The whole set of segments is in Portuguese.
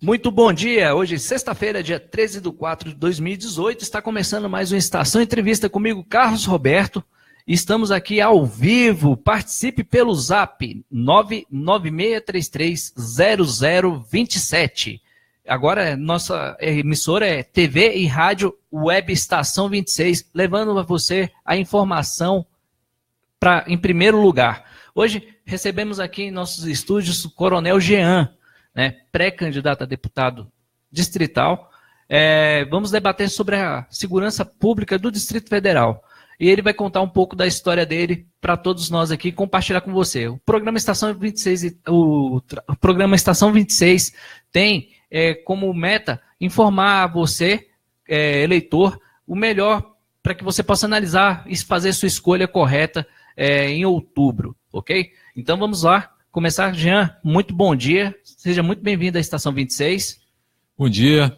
Muito bom dia, hoje sexta-feira, dia 13/4/2018, está começando mais uma Estação Entrevista comigo, Carlos Roberto. Estamos aqui ao vivo, participe pelo zap 996330027. Agora nossa emissora é TV e Rádio Web Estação 26, levando a você a informação em primeiro lugar. Hoje recebemos aqui em nossos estúdios o Coronel Jean, né, pré-candidato a deputado distrital. Vamos debater sobre a segurança pública do Distrito Federal. E ele vai contar um pouco da história dele para todos nós aqui, compartilhar com você. O programa Estação 26, o programa Estação 26 tem como meta informar a você, eleitor, o melhor para que você possa analisar e fazer sua escolha correta em outubro, ok? Então vamos lá. Começar, Jean, muito bom dia, seja muito bem-vindo à Estação 26. Bom dia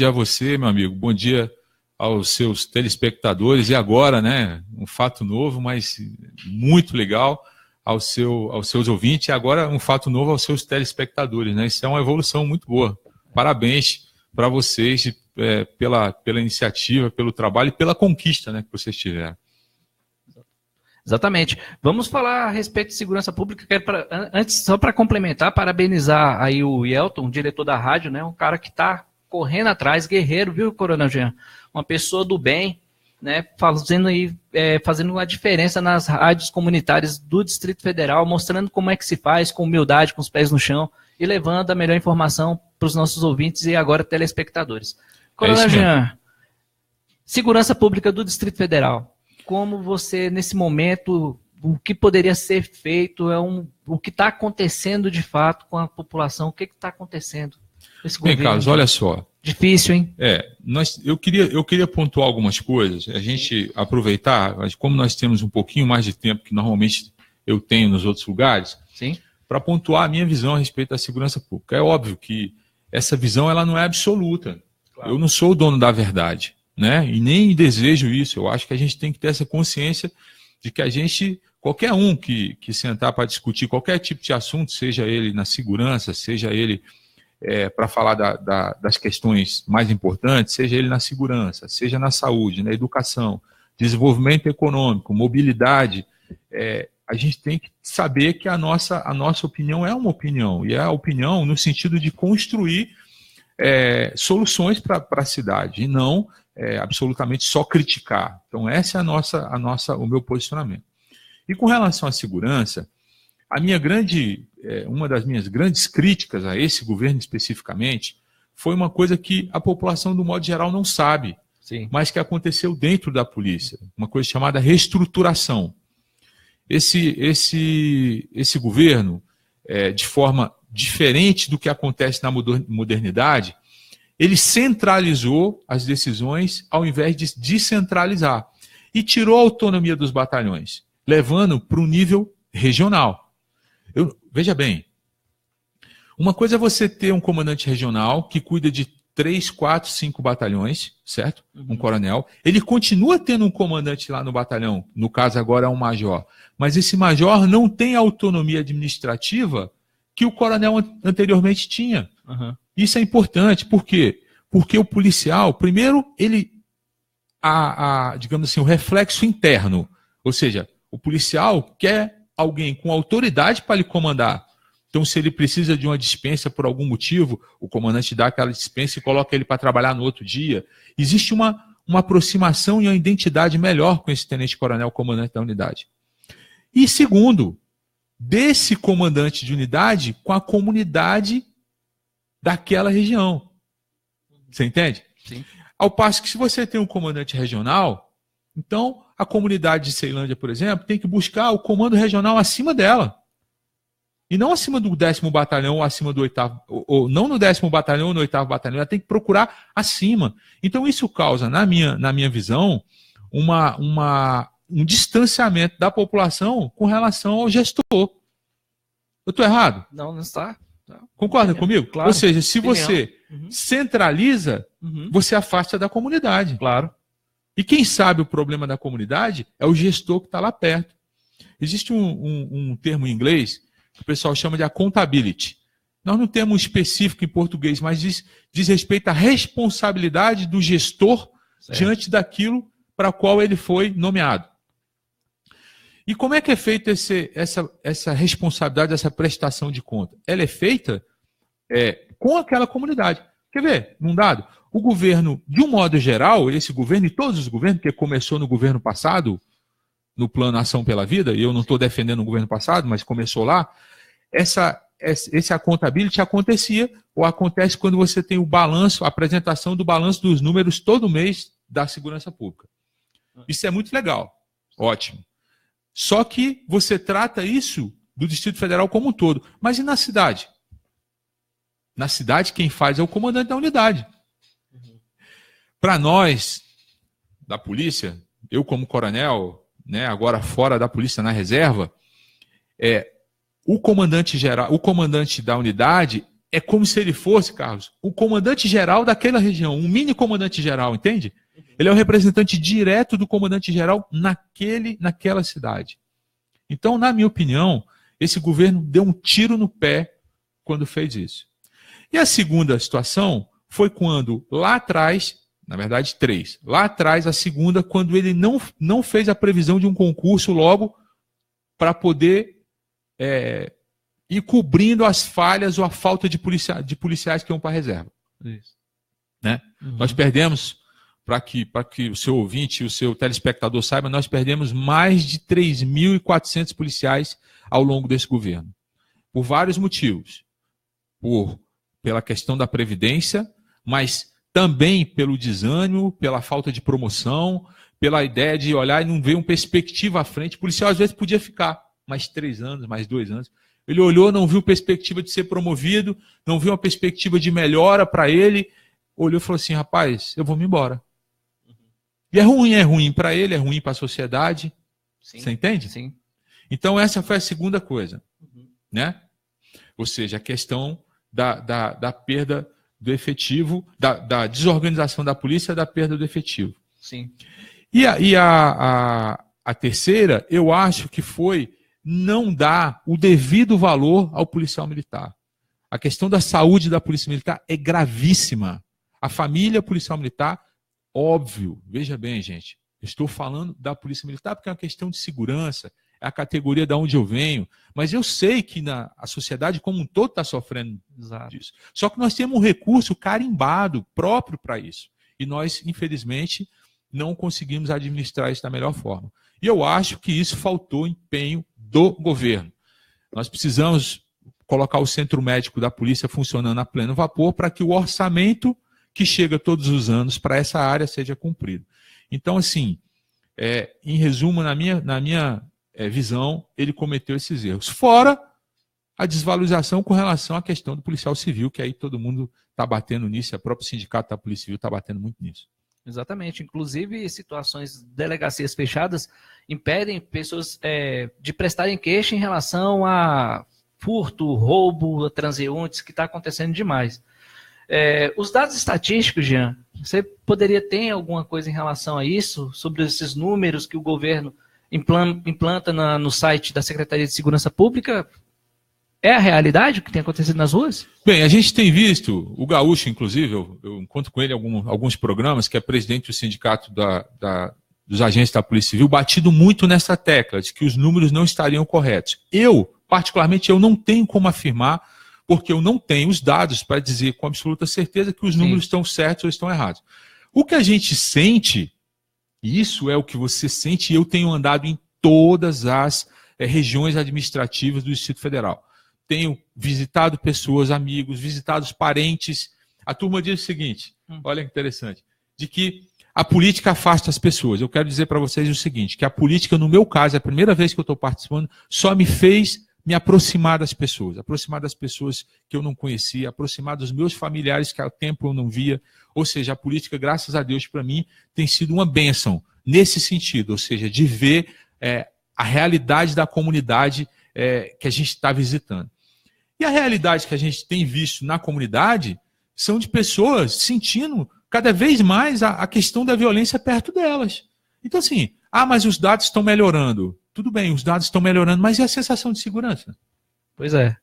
a você, meu amigo, bom dia aos seus telespectadores, e agora, né, um fato novo, mas muito legal, aos seus ouvintes, e agora um fato novo aos seus telespectadores, né, isso é uma evolução muito boa, parabéns para vocês pela iniciativa, pelo trabalho e pela conquista, né, que vocês tiveram. Exatamente. Vamos falar a respeito de segurança pública. Antes, só para complementar, parabenizar aí o Yelton, diretor da rádio, né? Um cara que está correndo atrás, guerreiro, viu, Coronel Jean? Uma pessoa do bem, né? Fazendo uma diferença nas rádios comunitárias do Distrito Federal, mostrando como é que se faz, com humildade, com os pés no chão, e levando a melhor informação para os nossos ouvintes e agora telespectadores. Coronel Jean, segurança pública do Distrito Federal. Como você, nesse momento, o que poderia ser feito, o que está acontecendo de fato com a população, o que está acontecendo? Bem, Carlos, olha só. Difícil, hein? Eu queria pontuar algumas coisas, a gente aproveitar, como nós temos um pouquinho mais de tempo que normalmente eu tenho nos outros lugares, para pontuar a minha visão a respeito da segurança pública. É óbvio que essa visão ela não é absoluta. Claro. Eu não sou o dono da verdade. Né? E nem desejo isso. Eu acho que a gente tem que ter essa consciência de que qualquer um que sentar para discutir qualquer tipo de assunto, seja ele na segurança, seja ele para falar das questões mais importantes, seja ele na segurança, seja na saúde, na educação, desenvolvimento econômico, mobilidade, a gente tem que saber que a nossa opinião é uma opinião, e é a opinião no sentido de construir soluções para a cidade, e não absolutamente só criticar. Então, essa é o meu posicionamento. E com relação à segurança, uma das minhas grandes críticas a esse governo especificamente foi uma coisa que a população, do modo geral, não sabe, mas que aconteceu dentro da polícia, uma coisa chamada reestruturação. Esse governo, de forma diferente do que acontece na modernidade, ele centralizou as decisões ao invés de descentralizar. E tirou a autonomia dos batalhões, levando para o nível regional. Veja bem, uma coisa é você ter um comandante regional que cuida de 3, 4, 5 batalhões, certo? Um coronel. Ele continua tendo um comandante lá no batalhão, no caso agora é um major. Mas esse major não tem a autonomia administrativa que o coronel anteriormente tinha. Isso é importante, por quê? Porque o policial, primeiro, digamos assim, o reflexo interno, ou seja, o policial quer alguém com autoridade para lhe comandar. Então, se ele precisa de uma dispensa por algum motivo, o comandante dá aquela dispensa e coloca ele para trabalhar no outro dia. Existe uma aproximação e uma identidade melhor com esse tenente-coronel, comandante da unidade. E segundo, desse comandante de unidade com a comunidade daquela região. Você entende? Sim. Ao passo que se você tem um comandante regional, então a comunidade de Ceilândia, por exemplo, tem que buscar o comando regional acima dela. E não acima do 10º batalhão ou acima do 8º, ou não no 10º batalhão ou no 8º batalhão, ela tem que procurar acima. Então isso causa, na minha visão, um distanciamento da população com relação ao gestor. Eu estou errado? Não está. Concorda comigo? Claro. Ou seja, se você centraliza, você afasta da comunidade. Claro. E quem sabe o problema da comunidade é o gestor que está lá perto. Existe um termo em inglês que o pessoal chama de accountability. Nós não temos um específico em português, mas diz respeito à responsabilidade do gestor diante daquilo para o qual ele foi nomeado. E como é que é feita essa responsabilidade, essa prestação de conta? Ela é feita com aquela comunidade. Quer ver? Num dado, o governo, de um modo geral, esse governo e todos os governos, que começou no governo passado, no plano Ação pela Vida, e eu não estou defendendo o governo passado, mas começou lá, esse accountability acontecia, ou acontece quando você tem o balanço, a apresentação do balanço dos números todo mês da segurança pública. Isso é muito legal, ótimo. Só que você trata isso do Distrito Federal como um todo. Mas e na cidade? Na cidade, quem faz é o comandante da unidade. Para nós, da polícia, eu como coronel, né, agora fora da polícia na reserva, o comandante geral, o comandante da unidade é como se ele fosse, Carlos, o comandante geral daquela região, um mini comandante geral, entende? Ele é o representante direto do comandante geral naquela cidade. Então, na minha opinião, esse governo deu um tiro no pé quando fez isso. E a segunda situação foi quando, lá atrás, na verdade, 3. Lá atrás, a segunda, quando ele não fez a previsão de um concurso logo para poder ir cobrindo as falhas ou a falta de policiais que iam para a reserva. Isso. Né? Nós perdemos, para que o seu ouvinte e o seu telespectador saiba, nós perdemos mais de 3.400 policiais ao longo desse governo. Por vários motivos. Pela questão da Previdência, mas também pelo desânimo, pela falta de promoção, pela ideia de olhar e não ver uma perspectiva à frente. O policial às vezes podia ficar mais 3 anos, mais 2 anos. Ele olhou, não viu perspectiva de ser promovido, não viu uma perspectiva de melhora para ele, olhou e falou assim, rapaz, eu vou me embora. E é ruim para ele, é ruim para a sociedade. Sim. Você entende? Sim. Então essa foi a segunda coisa. Né? Ou seja, a questão da perda do efetivo, da desorganização da polícia, da perda do efetivo. Sim. E a terceira, eu acho que foi não dar o devido valor ao policial militar. A questão da saúde da polícia militar é gravíssima. A família policial militar, óbvio, veja bem, gente, eu estou falando da polícia militar porque é uma questão de segurança, é a categoria da onde eu venho, mas eu sei que a sociedade como um todo está sofrendo disso. Só que nós temos um recurso carimbado próprio para isso. E nós, infelizmente, não conseguimos administrar isso da melhor forma. E eu acho que isso faltou empenho do governo. Nós precisamos colocar o centro médico da polícia funcionando a pleno vapor para que o orçamento que chega todos os anos para essa área seja cumprido. Então, assim, em resumo, na minha visão, ele cometeu esses erros. Fora a desvalorização com relação à questão do policial civil, que aí todo mundo está batendo nisso, o próprio sindicato da Polícia Civil está batendo muito nisso. Exatamente. Inclusive, situações de delegacias fechadas impedem pessoas de prestarem queixa em relação a furto, roubo, transeuntes, que está acontecendo demais. Os dados estatísticos, Jean, você poderia ter alguma coisa em relação a isso, sobre esses números que o governo implanta no site da Secretaria de Segurança Pública? É a realidade o que tem acontecido nas ruas? Bem, a gente tem visto, o Gaúcho, inclusive, eu encontro com ele em alguns programas, que é presidente do sindicato dos agentes da Polícia Civil, batido muito nessa tecla de que os números não estariam corretos. Particularmente, eu não tenho como afirmar, porque eu não tenho os dados para dizer com absoluta certeza que os números estão certos ou estão errados. O que a gente sente, e isso é o que você sente, e eu tenho andado em todas as regiões administrativas do Distrito Federal. Tenho visitado pessoas, amigos, visitado os parentes. A turma diz o seguinte, olha que interessante, de que a política afasta as pessoas. Eu quero dizer para vocês o seguinte, que a política, no meu caso, é a primeira vez que eu estou participando, só me fez me aproximar das pessoas que eu não conhecia, aproximar dos meus familiares que há tempo eu não via. Ou seja, a política, graças a Deus, para mim, tem sido uma bênção nesse sentido, ou seja, de ver a realidade da comunidade que a gente está visitando. E a realidade que a gente tem visto na comunidade são de pessoas sentindo cada vez mais a questão da violência perto delas. Então, assim, mas os dados estão melhorando. Tudo bem, os dados estão melhorando, mas e a sensação de segurança? Pois é.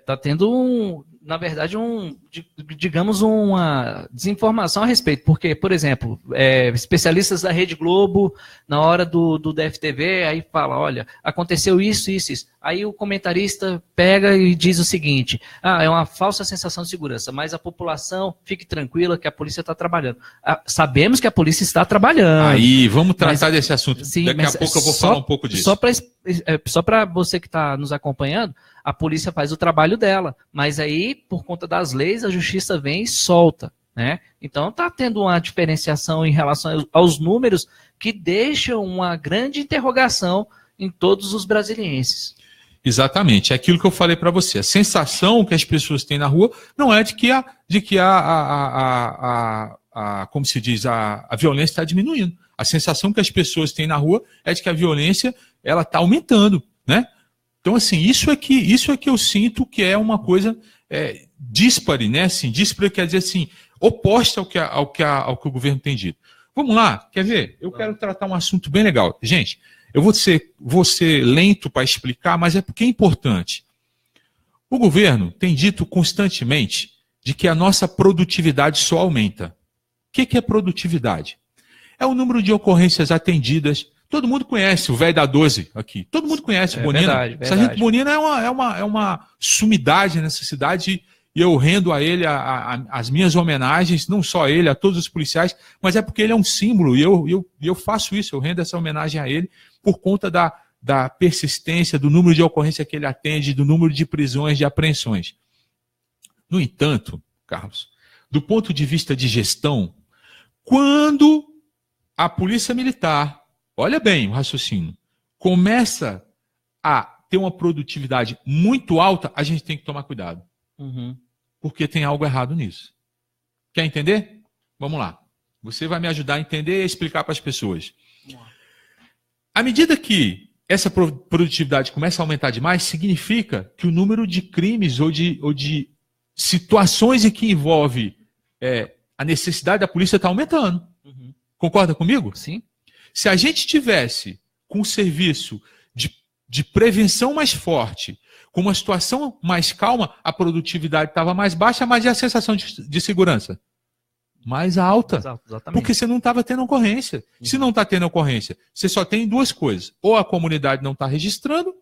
Tá tendo na verdade, digamos, uma desinformação a respeito. Porque, por exemplo, especialistas da Rede Globo, na hora do DFTV, aí fala, olha, aconteceu isso, isso, isso. Aí o comentarista pega e diz o seguinte, é uma falsa sensação de segurança, mas a população fique tranquila que a polícia está trabalhando. Sabemos que a polícia está trabalhando. Aí, vamos tratar desse assunto. Sim, daqui a pouco eu vou falar um pouco disso. Só para você que está nos acompanhando, a polícia faz o trabalho dela, mas aí, por conta das leis, a justiça vem e solta, né? Então está tendo uma diferenciação em relação aos números que deixam uma grande interrogação em todos os brasilienses. Exatamente, é aquilo que eu falei para você. A sensação que as pessoas têm na rua não é de que como se diz, a violência está diminuindo. A sensação que as pessoas têm na rua é de que a violência ela está aumentando, né? Então, assim, isso é que eu sinto que é uma coisa díspare, né? Assim, díspare quer dizer assim, oposta ao que o governo tem dito. Vamos lá, quer ver? Eu quero tratar um assunto bem legal. Gente, eu vou ser lento para explicar, mas é porque é importante. O governo tem dito constantemente de que a nossa produtividade só aumenta. O que é produtividade? É o número de ocorrências atendidas. Todo mundo conhece o velho da 12 aqui. Todo mundo conhece o Bonina. Verdade. Sargento Bonina é uma sumidade nessa cidade e eu rendo a ele as minhas homenagens, não só a ele, a todos os policiais, mas é porque ele é um símbolo e eu faço isso, eu rendo essa homenagem a ele por conta da persistência, do número de ocorrência que ele atende, do número de prisões, de apreensões. No entanto, Carlos, do ponto de vista de gestão, quando a Polícia Militar, olha bem o raciocínio, começa a ter uma produtividade muito alta, a gente tem que tomar cuidado. Uhum. Porque tem algo errado nisso. Quer entender? Vamos lá. Você vai me ajudar a entender e a explicar para as pessoas. À medida que essa produtividade começa a aumentar demais, significa que o número de crimes ou de situações em que envolve a necessidade da polícia está aumentando. Uhum. Concorda comigo? Sim. Se a gente tivesse com um serviço de prevenção mais forte, com uma situação mais calma, a produtividade estava mais baixa, mas e a sensação de segurança? Mais alta. Exatamente. Porque você não estava tendo ocorrência. Uhum. Se não está tendo ocorrência, você só tem duas coisas. Ou a comunidade não está registrando,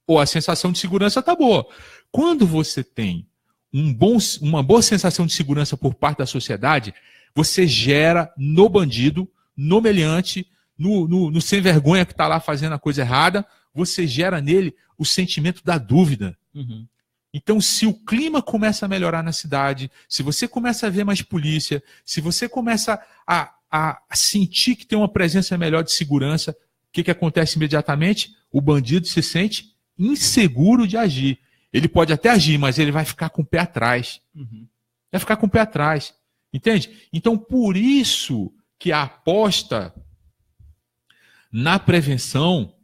ou a sensação de segurança está boa. Quando você tem uma boa sensação de segurança por parte da sociedade, você gera no bandido, no meliante, no sem vergonha que está lá fazendo a coisa errada, você gera nele o sentimento da dúvida. Uhum. Então, se o clima começa a melhorar na cidade, se você começa a ver mais polícia, se você começa a sentir que tem uma presença melhor de segurança, o que acontece imediatamente? O bandido se sente inseguro de agir. Ele pode até agir, mas ele vai ficar com o pé atrás. Uhum. Vai ficar com o pé atrás. Entende? Então, por isso que a aposta na prevenção,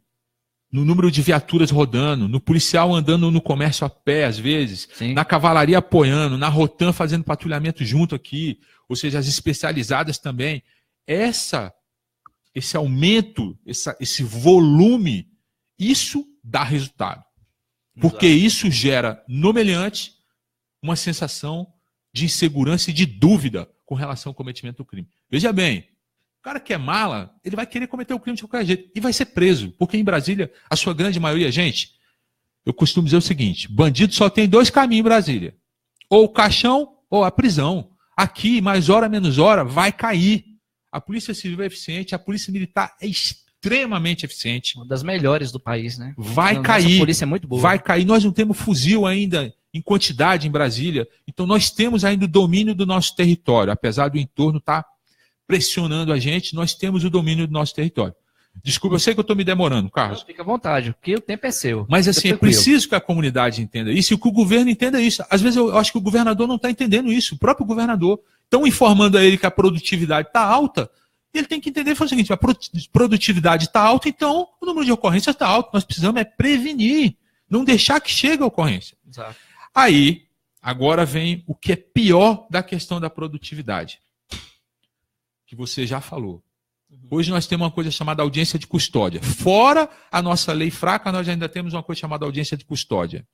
no número de viaturas rodando, no policial andando no comércio a pé, às vezes, sim, na cavalaria apoiando, na Rotan fazendo patrulhamento junto aqui, ou seja, as especializadas também. Esse aumento, esse volume, isso dá resultado. Porque isso gera, no meliante, uma sensação de insegurança e de dúvida com relação ao cometimento do crime. Veja bem, o cara que é mala, ele vai querer cometer o crime de qualquer jeito e vai ser preso, porque em Brasília, a sua grande maioria, gente, eu costumo dizer o seguinte, bandido só tem dois caminhos em Brasília, ou o caixão ou a prisão. Aqui, mais hora menos hora, vai cair. A Polícia Civil é eficiente, a Polícia Militar é extremamente eficiente. Uma das melhores do país, né? Vai cair. A polícia é muito boa. Vai cair. Nós não temos fuzil ainda em quantidade em Brasília, então nós temos ainda o domínio do nosso território, apesar do entorno estar pressionando a gente, nós temos o domínio do nosso território. Desculpa, eu sei que eu estou me demorando, Carlos. Não, fica à vontade, porque o tempo é seu. Mas assim, é preciso que a comunidade entenda isso e que o governo entenda isso. Às vezes eu acho que o governador não está entendendo isso, o próprio governador. Estão informando a ele que a produtividade está alta, e ele tem que entender o seguinte, a produtividade está alta, então o número de ocorrências está alto. Nós precisamos prevenir, não deixar que chegue a ocorrência. Exato. Aí, agora vem o que é pior da questão da produtividade, que você já falou. Hoje nós temos uma coisa chamada audiência de custódia. Fora a nossa lei fraca, nós ainda temos uma coisa chamada audiência de custódia.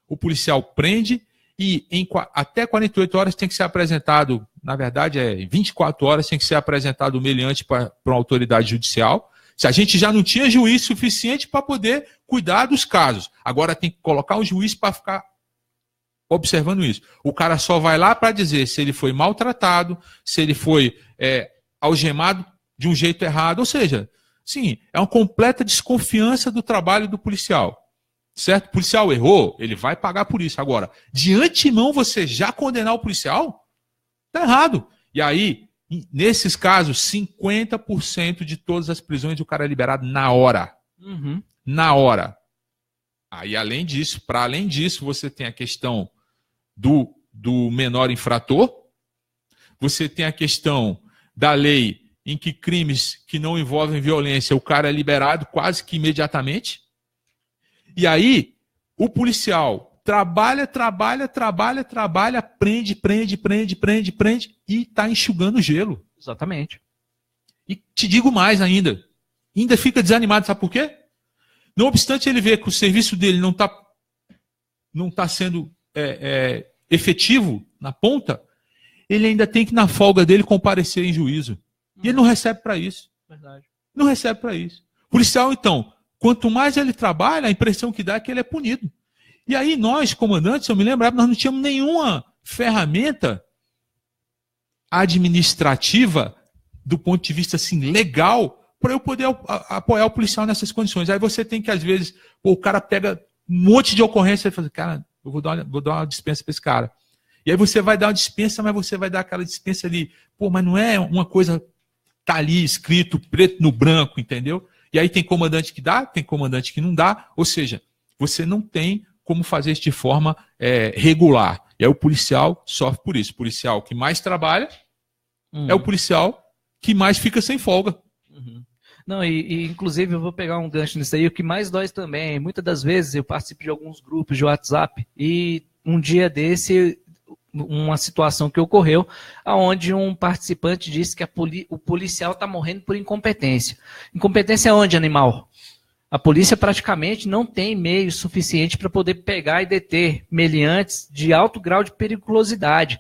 o policial prende e até 48 horas tem que ser apresentado, na verdade 24 horas tem que ser apresentado o meliante para uma autoridade judicial. Se a gente já não tinha juiz suficiente para poder cuidar dos casos, agora tem que colocar um juiz para ficar observando isso. O cara só vai lá para dizer se ele foi maltratado, se ele foi algemado de um jeito errado, ou seja, sim, é uma completa desconfiança do trabalho do policial. Certo? O policial errou, ele vai pagar por isso. Agora, de antemão você já condenar o policial? Está errado. E aí, nesses casos, 50% de todas as prisões o cara é liberado na hora. Uhum. Na hora. Aí, além disso, você tem a questão do menor infrator, você tem a questão da lei em que crimes que não envolvem violência, o cara é liberado quase que imediatamente. E aí, o policial trabalha, prende e está enxugando gelo. Exatamente. E te digo mais ainda fica desanimado, sabe por quê? Não obstante ele ver que o serviço dele não tá sendo efetivo na ponta, ele ainda tem que, na folga dele, comparecer em juízo. E ele não recebe para isso. Verdade. Não recebe para isso. Policial, então, quanto mais ele trabalha, a impressão que dá é que ele é punido. E aí nós, comandantes, eu me lembrava, nós não tínhamos nenhuma ferramenta administrativa, do ponto de vista assim, legal, para eu poder apoiar o policial nessas condições. Aí você tem que, às vezes, o cara pega um monte de ocorrência e fala, cara, eu vou dar uma dispensa para esse cara. E aí você vai dar uma dispensa, mas você vai dar aquela dispensa ali, mas não é uma coisa tá ali escrito preto no branco, entendeu? E aí tem comandante que dá, tem comandante que não dá, ou seja, você não tem como fazer isso de forma regular. E aí o policial sofre por isso. O policial que mais trabalha é o policial que mais fica sem folga. Uhum. Não, e inclusive eu vou pegar um gancho nisso aí, o que mais dói também, muitas das vezes eu participo de alguns grupos de WhatsApp e um dia desse, uma situação que ocorreu, onde um participante disse que o policial está morrendo por incompetência. Incompetência onde, animal? A polícia praticamente não tem meio suficiente para poder pegar e deter meliantes de alto grau de periculosidade.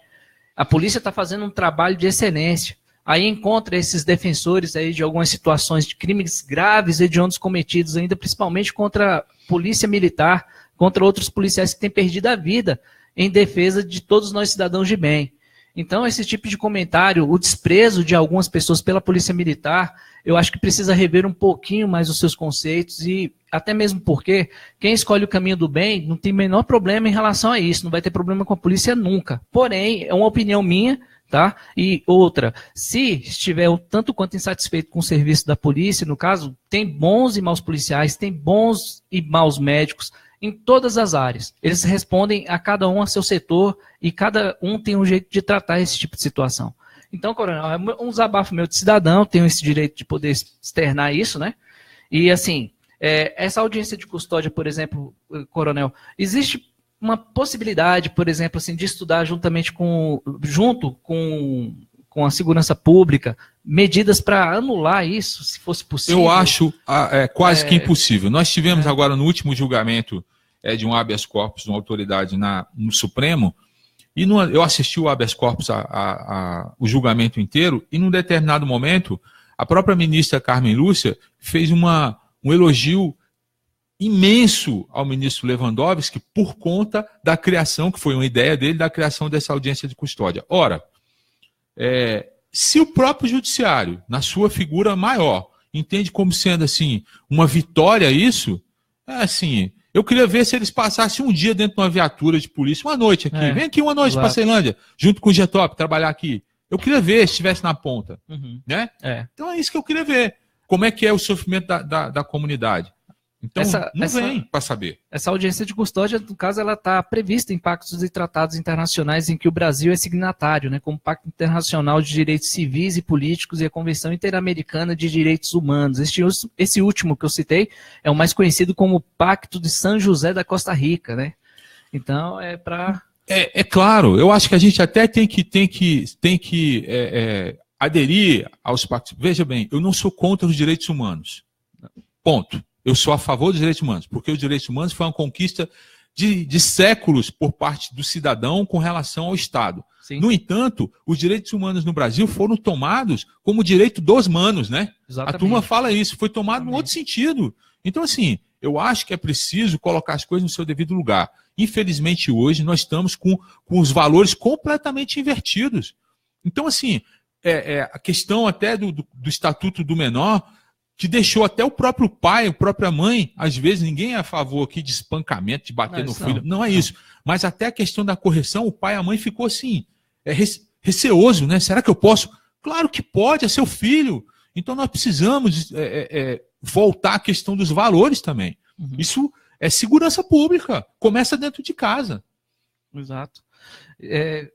A polícia está fazendo um trabalho de excelência. Aí encontra esses defensores aí de algumas situações de crimes graves e hediondos cometidos, ainda principalmente contra a polícia militar, contra outros policiais que têm perdido a vida em defesa de todos nós cidadãos de bem. Então, esse tipo de comentário, o desprezo de algumas pessoas pela polícia militar, eu acho que precisa rever um pouquinho mais os seus conceitos e até mesmo porque quem escolhe o caminho do bem não tem o menor problema em relação a isso, não vai ter problema com a polícia nunca. Porém, é uma opinião minha, tá? E outra, se estiver tanto quanto insatisfeito com o serviço da polícia, no caso, tem bons e maus policiais, tem bons e maus médicos, em todas as áreas. Eles respondem a cada um a seu setor e cada um tem um jeito de tratar esse tipo de situação. Então, coronel, é um desabafo meu de cidadão, tenho esse direito de poder externar isso, né? E, assim, essa audiência de custódia, por exemplo, coronel, existe uma possibilidade, por exemplo, assim, de estudar junto com a segurança pública, medidas para anular isso, se fosse possível? Eu acho quase que impossível. Nós tivemos agora no último julgamento de um habeas corpus de uma autoridade no Supremo, e eu assisti o habeas corpus o julgamento inteiro, e num determinado momento, a própria ministra Carmen Lúcia fez um elogio imenso ao ministro Lewandowski por conta da criação, que foi uma ideia dele, da criação dessa audiência de custódia. Ora, se o próprio judiciário, na sua figura maior, entende como sendo assim uma vitória isso, assim, eu queria ver se eles passassem um dia dentro de uma viatura de polícia, uma noite aqui, vem aqui uma noite para Ceilândia, junto com o Getop, trabalhar aqui. Eu queria ver se estivesse na ponta. Né? Então é isso que eu queria ver. Como é que é o sofrimento da comunidade. Então, vem para saber. Essa audiência de custódia, no caso, ela está prevista em pactos e tratados internacionais em que o Brasil é signatário, né, como o Pacto Internacional de Direitos Civis e Políticos e a Convenção Interamericana de Direitos Humanos. Esse último que eu citei é o mais conhecido como Pacto de São José da Costa Rica, né? Então, é para... É claro, eu acho que a gente até tem que aderir aos pactos. Veja bem, eu não sou contra os direitos humanos. Ponto. Eu sou a favor dos direitos humanos, porque os direitos humanos foi uma conquista de séculos por parte do cidadão com relação ao Estado. Sim. No entanto, os direitos humanos no Brasil foram tomados como direito dos manos, né? Exatamente. A turma fala isso, foi tomado num outro sentido. Então, assim, eu acho que é preciso colocar as coisas no seu devido lugar. Infelizmente, hoje, nós estamos com os valores completamente invertidos. Então, assim, a questão até do Estatuto do Menor, que deixou até o próprio pai, a própria mãe, às vezes ninguém é a favor aqui de espancamento, de bater no filho, não é isso. Mas até a questão da correção, o pai e a mãe ficou assim, receoso, né? Será que eu posso? Claro que pode, é seu filho. Então nós precisamos voltar à questão dos valores também. Uhum. Isso é segurança pública, começa dentro de casa. Exato.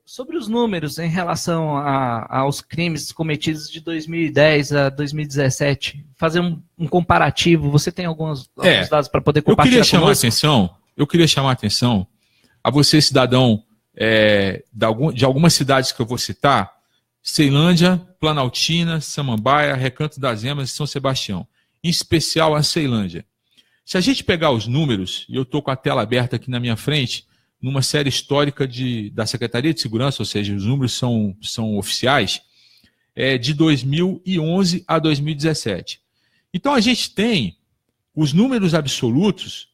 Sobre os números em relação aos crimes cometidos de 2010 a 2017, fazer um comparativo, você tem alguns dados para poder compartilhar Eu queria chamar a atenção a você, cidadão, de algumas cidades que eu vou citar: Ceilândia, Planaltina, Samambaia, Recanto das Emas e São Sebastião. Em especial a Ceilândia. Se a gente pegar os números, e eu estou com a tela aberta aqui na minha frente, numa série histórica da Secretaria de Segurança, ou seja, os números são oficiais, de 2011 a 2017. Então a gente tem os números absolutos.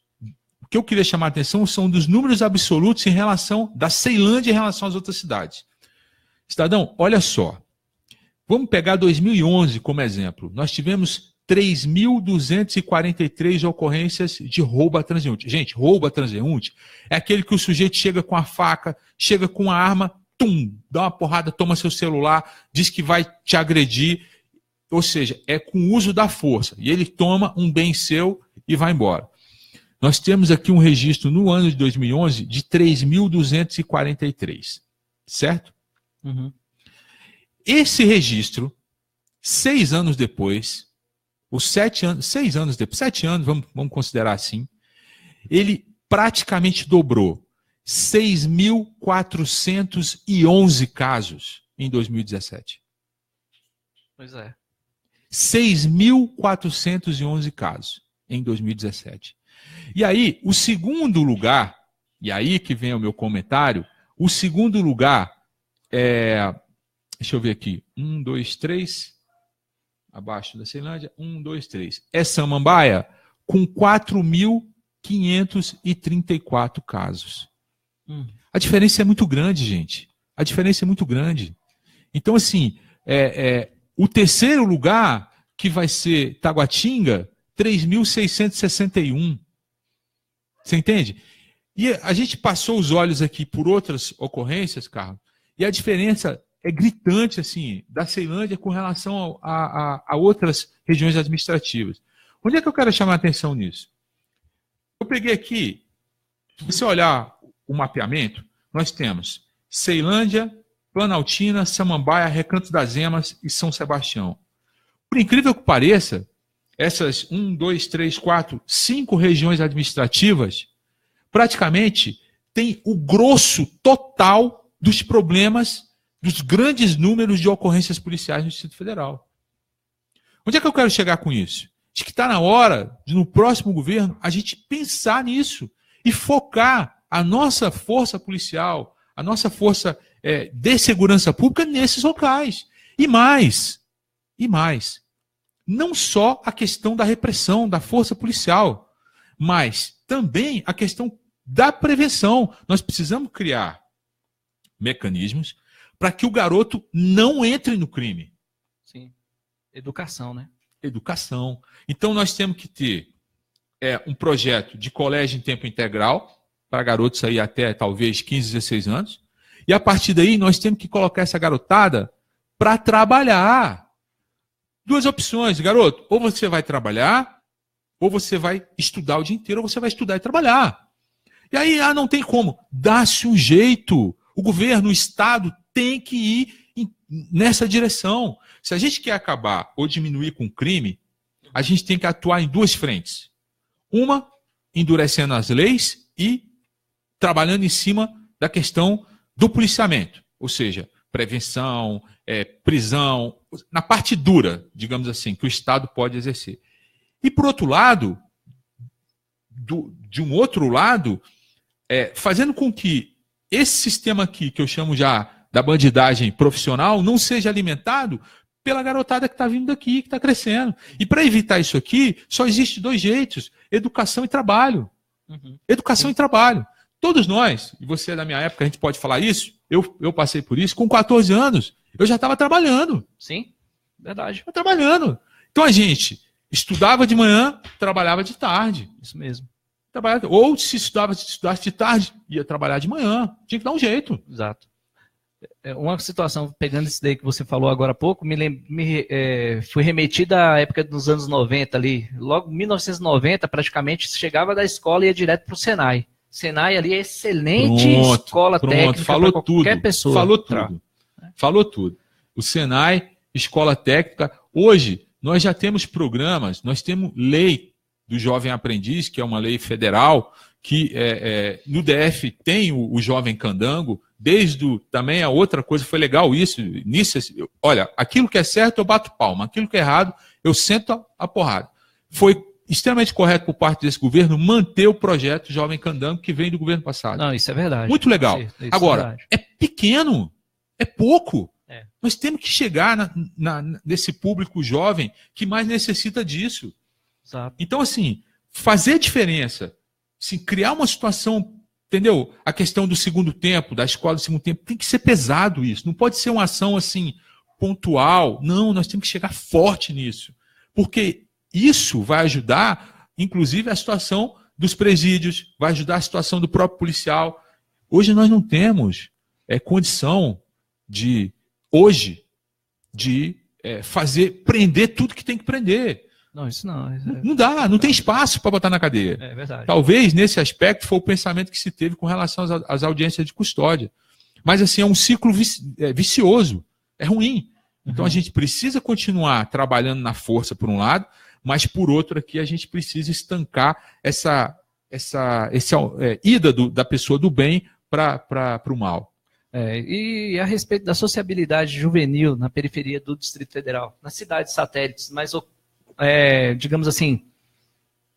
O que eu queria chamar a atenção são dos números absolutos em relação da Ceilândia em relação às outras cidades. Cidadão, olha só. Vamos pegar 2011 como exemplo. Nós tivemos 3.243 ocorrências de roubo a transeunte. Gente, roubo a transeunte é aquele que o sujeito chega com a faca, chega com a arma, dá uma porrada, toma seu celular, diz que vai te agredir, ou seja, é com o uso da força. E ele toma um bem seu e vai embora. Nós temos aqui um registro no ano de 2011 de 3.243, certo? Uhum. Esse registro, 6 anos depois, os 7 anos, 6 anos depois, 7 anos, vamos considerar assim, ele praticamente dobrou. 6.411 casos em 2017. Pois é. 6.411 casos em 2017. E aí, o segundo lugar, e aí que vem o meu comentário, o segundo lugar deixa eu ver aqui, 1, 2, 3... abaixo da Ceilândia, 1, 2, 3. É Samambaia, com 4.534 casos. A diferença é muito grande, gente. A diferença é muito grande. Então, assim, o terceiro lugar, que vai ser Taguatinga, 3.661. Você entende? E a gente passou os olhos aqui por outras ocorrências, Carlos, e a diferença é gritante, assim, da Ceilândia com relação a outras regiões administrativas. Onde é que eu quero chamar a atenção nisso? Eu peguei aqui, se você olhar o mapeamento, nós temos Ceilândia, Planaltina, Samambaia, Recanto das Emas e São Sebastião. Por incrível que pareça, essas 1, 2, 3, 4, 5 regiões administrativas praticamente têm o grosso total dos problemas, dos grandes números de ocorrências policiais no Distrito Federal. Onde é que eu quero chegar com isso? Acho que está na hora, no próximo governo, a gente pensar nisso e focar a nossa força policial, a nossa força de segurança pública nesses locais. E mais, não só a questão da repressão, da força policial, mas também a questão da prevenção. Nós precisamos criar mecanismos para que o garoto não entre no crime. Sim. Educação, né? Educação. Então nós temos que ter um projeto de colégio em tempo integral para garotos aí até talvez 15, 16 anos. E a partir daí nós temos que colocar essa garotada para trabalhar. 2 opções, garoto. Ou você vai trabalhar, ou você vai estudar o dia inteiro, ou você vai estudar e trabalhar. E aí, não tem como. Dá-se um jeito. O governo, o Estado tem que ir nessa direção. Se a gente quer acabar ou diminuir com o crime, a gente tem que atuar em 2 frentes. Uma, endurecendo as leis e trabalhando em cima da questão do policiamento. Ou seja, prevenção, prisão, na parte dura, digamos assim, que o Estado pode exercer. E, por outro lado, de um outro lado, fazendo com que esse sistema aqui, que eu chamo já da bandidagem profissional, não seja alimentado pela garotada que está vindo daqui, que está crescendo. E para evitar isso aqui, só existe 2 jeitos: educação e trabalho. Educação e trabalho. Todos nós, e você é da minha época, a gente pode falar isso, eu passei por isso, com 14 anos, eu já estava trabalhando. Sim, verdade. Estava trabalhando. Então a gente estudava de manhã, trabalhava de tarde. Isso mesmo. Ou se estudasse de tarde, ia trabalhar de manhã. Tinha que dar um jeito. Exato. Uma situação, pegando isso daí que você falou agora há pouco, fui remetida à época dos anos 90 ali. Logo em 1990, praticamente, chegava da escola e ia direto para o Senai. Senai ali é excelente escola técnica para qualquer pessoa. Falou tudo. O Senai, escola técnica. Hoje, nós já temos programas, nós temos lei do Jovem Aprendiz, que é uma lei federal, que no DF tem o Jovem Candango. Também a outra coisa, foi legal isso. Olha, aquilo que é certo eu bato palma, aquilo que é errado eu sento a porrada. Foi extremamente correto por parte desse governo manter o projeto Jovem Candango, que vem do governo passado. Não, isso é verdade. Muito legal. Agora, é pequeno, é pouco. Nós temos que chegar nesse público jovem que mais necessita disso. Exato. Então, assim, fazer diferença, assim, criar uma situação, entendeu? A questão do segundo tempo, da escola do segundo tempo, tem que ser pesado isso. Não pode ser uma ação assim pontual. Não, nós temos que chegar forte nisso. Porque isso vai ajudar, inclusive, a situação dos presídios, vai ajudar a situação do próprio policial. Hoje nós não temos condição de prender tudo que tem que prender. Não, isso não. Não dá, não tem espaço para botar na cadeia. É verdade. Talvez, nesse aspecto, foi o pensamento que se teve com relação às audiências de custódia. Mas, assim, é um ciclo vicioso. É ruim. Então, a gente precisa continuar trabalhando na força, por um lado, mas, por outro, aqui a gente precisa estancar essa ida da pessoa do bem para o mal. E a respeito da sociabilidade juvenil na periferia do Distrito Federal, nas cidades satélites, mas digamos assim,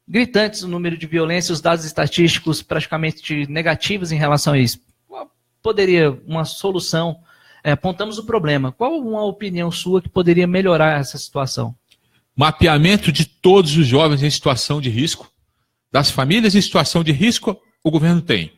gritantes o número de violência, os dados estatísticos praticamente negativos em relação a isso. Qual poderia uma solução? Apontamos o problema. Qual uma opinião sua que poderia melhorar essa situação? Mapeamento de todos os jovens em situação de risco. Das famílias em situação de risco, o governo tem.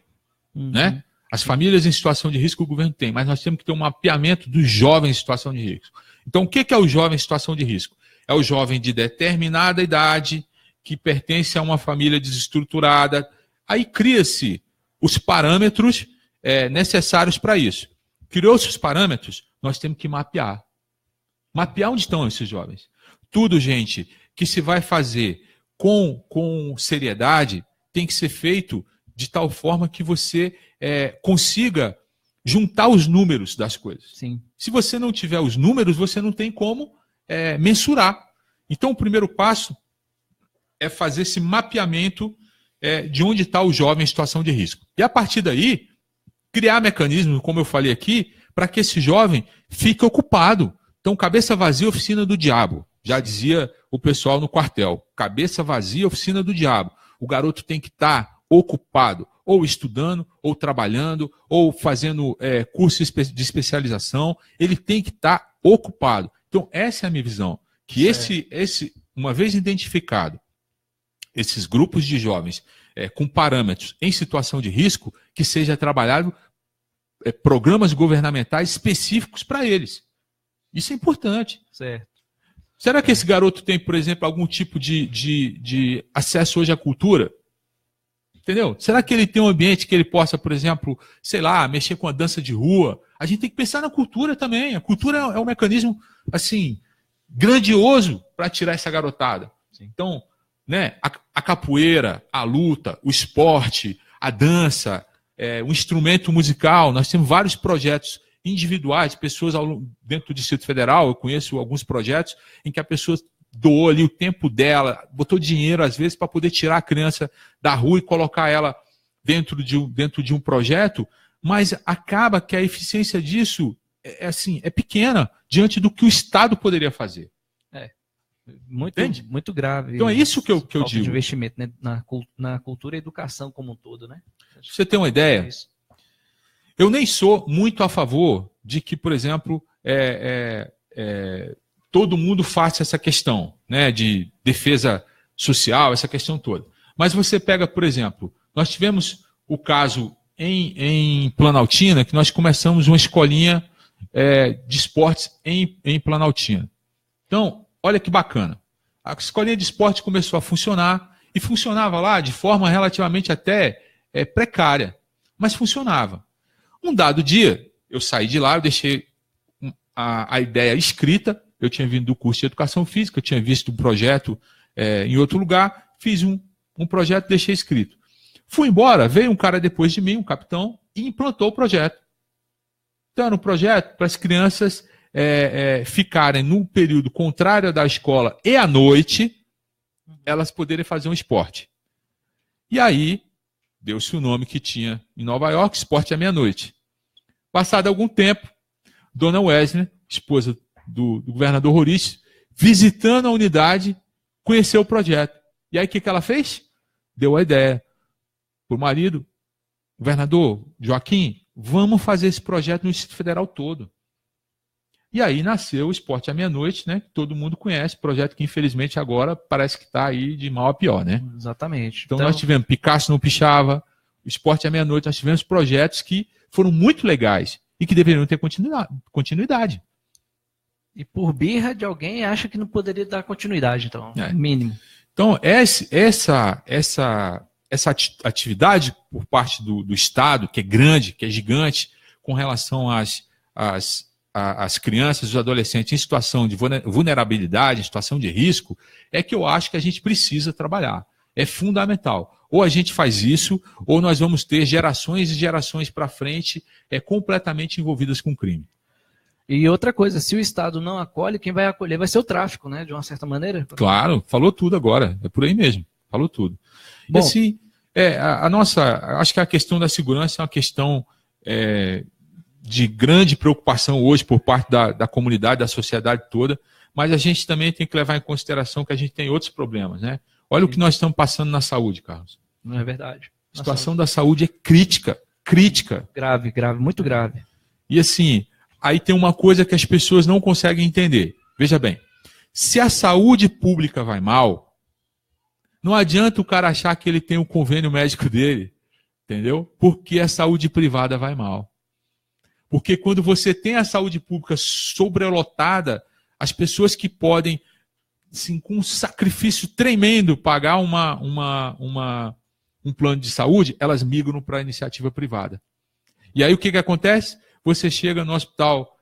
Né? As famílias em situação de risco, o governo tem. Mas nós temos que ter um mapeamento dos jovens em situação de risco. Então, o que é o jovem em situação de risco? É o jovem de determinada idade, que pertence a uma família desestruturada. Aí cria-se os parâmetros necessários para isso. Criou-se os parâmetros, nós temos que mapear. Mapear onde estão esses jovens. Tudo, gente, que se vai fazer com seriedade, tem que ser feito de tal forma que você consiga juntar os números das coisas. Sim. Se você não tiver os números, você não tem como mensurar. Então, o primeiro passo é fazer esse mapeamento de onde está o jovem em situação de risco. E, a partir daí, criar mecanismos, como eu falei aqui, para que esse jovem fique ocupado. Então, cabeça vazia, oficina do diabo. Já dizia o pessoal no quartel. Cabeça vazia, oficina do diabo. O garoto tem que estar ocupado, ou estudando, ou trabalhando, ou fazendo curso de especialização. Ele tem que estar ocupado. Então, essa é a minha visão. Que uma vez identificado, esses grupos de jovens com parâmetros em situação de risco, que seja trabalhado programas governamentais específicos para eles. Isso é importante. Certo. Será que esse garoto tem, por exemplo, algum tipo de acesso hoje à cultura? Entendeu? Será que ele tem um ambiente que ele possa, por exemplo, sei lá, mexer com a dança de rua? A gente tem que pensar na cultura também. A cultura é um mecanismo, assim, grandioso para tirar essa garotada. Sim. Então, né, a capoeira, a luta, o esporte, a dança, o instrumento musical. Nós temos vários projetos individuais, pessoas dentro do Distrito Federal, eu conheço alguns projetos em que a pessoa doou ali o tempo dela, botou dinheiro às vezes para poder tirar a criança da rua e colocar ela dentro de um projeto, mas acaba que a eficiência disso é pequena diante do que o Estado poderia fazer. Muito grave. Então é isso que eu digo. De investimento, né? na cultura e educação como um todo, né? Pra você ter uma ideia, eu nem sou muito a favor de que, por exemplo, todo mundo faça essa questão, né, de defesa social, essa questão toda. Mas você pega, por exemplo, nós tivemos o caso em Planaltina, que nós começamos uma escolinha de esportes em Planaltina. Então, olha que bacana. A escolinha de esporte começou a funcionar e funcionava lá de forma relativamente até precária, mas funcionava. Um dado dia, eu saí de lá, eu deixei a ideia escrita, eu tinha vindo do curso de Educação Física, eu tinha visto um projeto em outro lugar, fiz um projeto, deixei escrito. Fui embora, veio um cara depois de mim, um capitão, e implantou o projeto. Então, era um projeto para as crianças ficarem no período contrário da escola e à noite, elas poderem fazer um esporte. E aí, deu-se o nome que tinha em Nova York, Esporte à Meia-Noite. Passado algum tempo, Dona Wesley, esposa do governador Roriz, visitando a unidade, conheceu o projeto. E aí, o que ela fez? Deu a ideia para o marido, governador Joaquim, vamos fazer esse projeto no Distrito Federal todo. E aí nasceu o Esporte à Meia-Noite, né? Que todo mundo conhece, projeto que infelizmente agora parece que está aí de mal a pior, né? Exatamente. Então nós tivemos Picasso não pichava, Esporte à Meia-Noite, nós tivemos projetos que foram muito legais e que deveriam ter continuidade. E por birra de alguém acha que não poderia dar continuidade, então, mínimo. Então essa atividade por parte do Estado, que é grande, que é gigante, com relação às crianças e os adolescentes em situação de vulnerabilidade, em situação de risco, é que eu acho que a gente precisa trabalhar. É fundamental. Ou a gente faz isso, ou nós vamos ter gerações e gerações para frente completamente envolvidas com crime. E outra coisa, se o Estado não acolhe, quem vai acolher vai ser o tráfico, né? De uma certa maneira. Claro, falou tudo agora. É por aí mesmo. Falou tudo. Bom, e assim, acho que a questão da segurança é uma questão de grande preocupação hoje por parte da comunidade, da sociedade toda, mas a gente também tem que levar em consideração que a gente tem outros problemas, né? Olha o que nós estamos passando na saúde, Carlos. Não é verdade. A situação da saúde é crítica. Grave, muito grave. E assim, aí tem uma coisa que as pessoas não conseguem entender. Veja bem, se a saúde pública vai mal, não adianta o cara achar que ele tem o convênio médico dele, entendeu? Porque a saúde privada vai mal. Porque quando você tem a saúde pública sobrelotada, as pessoas que podem, assim, com um sacrifício tremendo, pagar um plano de saúde, elas migram para a iniciativa privada. E aí o que acontece? Você chega no hospital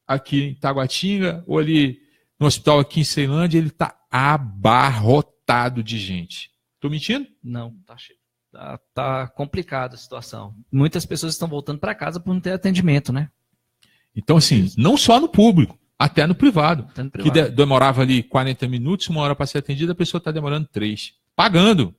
aqui em Taguatinga, ou ali no hospital aqui em Ceilândia, ele está abarrotado de gente. Estou mentindo? Não, está cheio. Tá complicada a situação. Muitas pessoas estão voltando para casa por não ter atendimento, né? Então, assim, não só no público, até no privado. Que demorava ali 40 minutos, 1 hora para ser atendida, a pessoa está demorando 3. Pagando.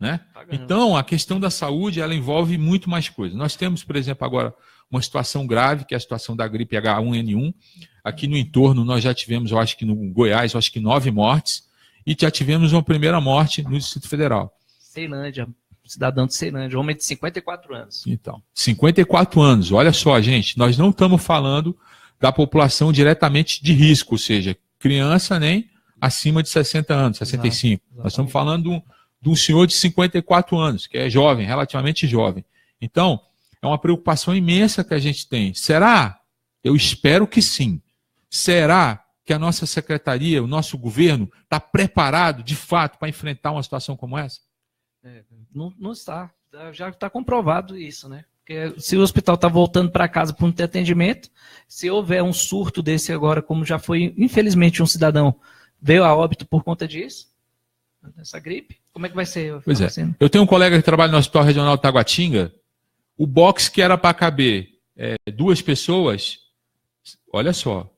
Né? Então, a questão da saúde, ela envolve muito mais coisas. Nós temos, por exemplo, agora uma situação grave, que é a situação da gripe H1N1. Aqui no entorno, nós já tivemos, eu acho que no Goiás, 9 mortes. E já tivemos uma primeira morte no Distrito Federal. Ceilândia, cidadão de Ceilândia, homem de 54 anos. Então, 54 anos. Olha só, gente, nós não estamos falando da população diretamente de risco, ou seja, criança nem acima de 60 anos, 65. Exato. Nós estamos falando de um senhor de 54 anos, que é jovem, relativamente jovem. Então, é uma preocupação imensa que a gente tem. Será? Eu espero que sim. Será que a nossa secretaria, o nosso governo, está preparado, de fato, para enfrentar uma situação como essa? Não está. Já está comprovado isso, né? Porque se o hospital está voltando para casa por não ter atendimento, se houver um surto desse agora, como já foi, infelizmente, um cidadão veio a óbito por conta disso, dessa gripe, como é que vai ser? Pois é. Eu tenho um colega que trabalha no Hospital Regional de Taguatinga, o box que era para caber 2 pessoas, olha só,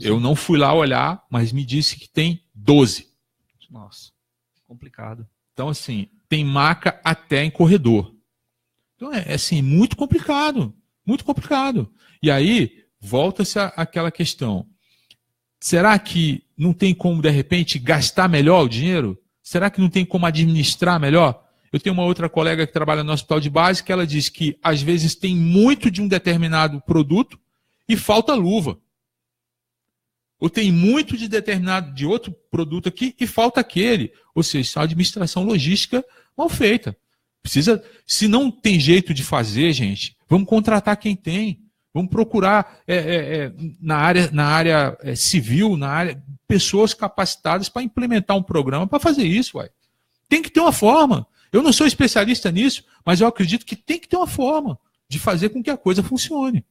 eu não fui lá olhar, mas me disse que tem 12. Nossa, complicado. Então, assim, tem maca até em corredor. Então, assim, muito complicado. Muito complicado. E aí, volta-se àquela questão. será que não tem como, de repente, gastar melhor o dinheiro? Será que não tem como administrar melhor? Eu tenho uma outra colega que trabalha no hospital de base que ela diz que, às vezes, tem muito de um determinado produto e falta luva. Ou tem muito de outro produto aqui e falta aquele. Ou seja, isso é uma administração logística mal feita. Precisa, se não tem jeito de fazer, gente, vamos contratar quem tem. Vamos procurar na área civil, pessoas capacitadas para implementar um programa para fazer isso. Uai. Tem que ter uma forma. Eu não sou especialista nisso, mas eu acredito que tem que ter uma forma de fazer com que a coisa funcione.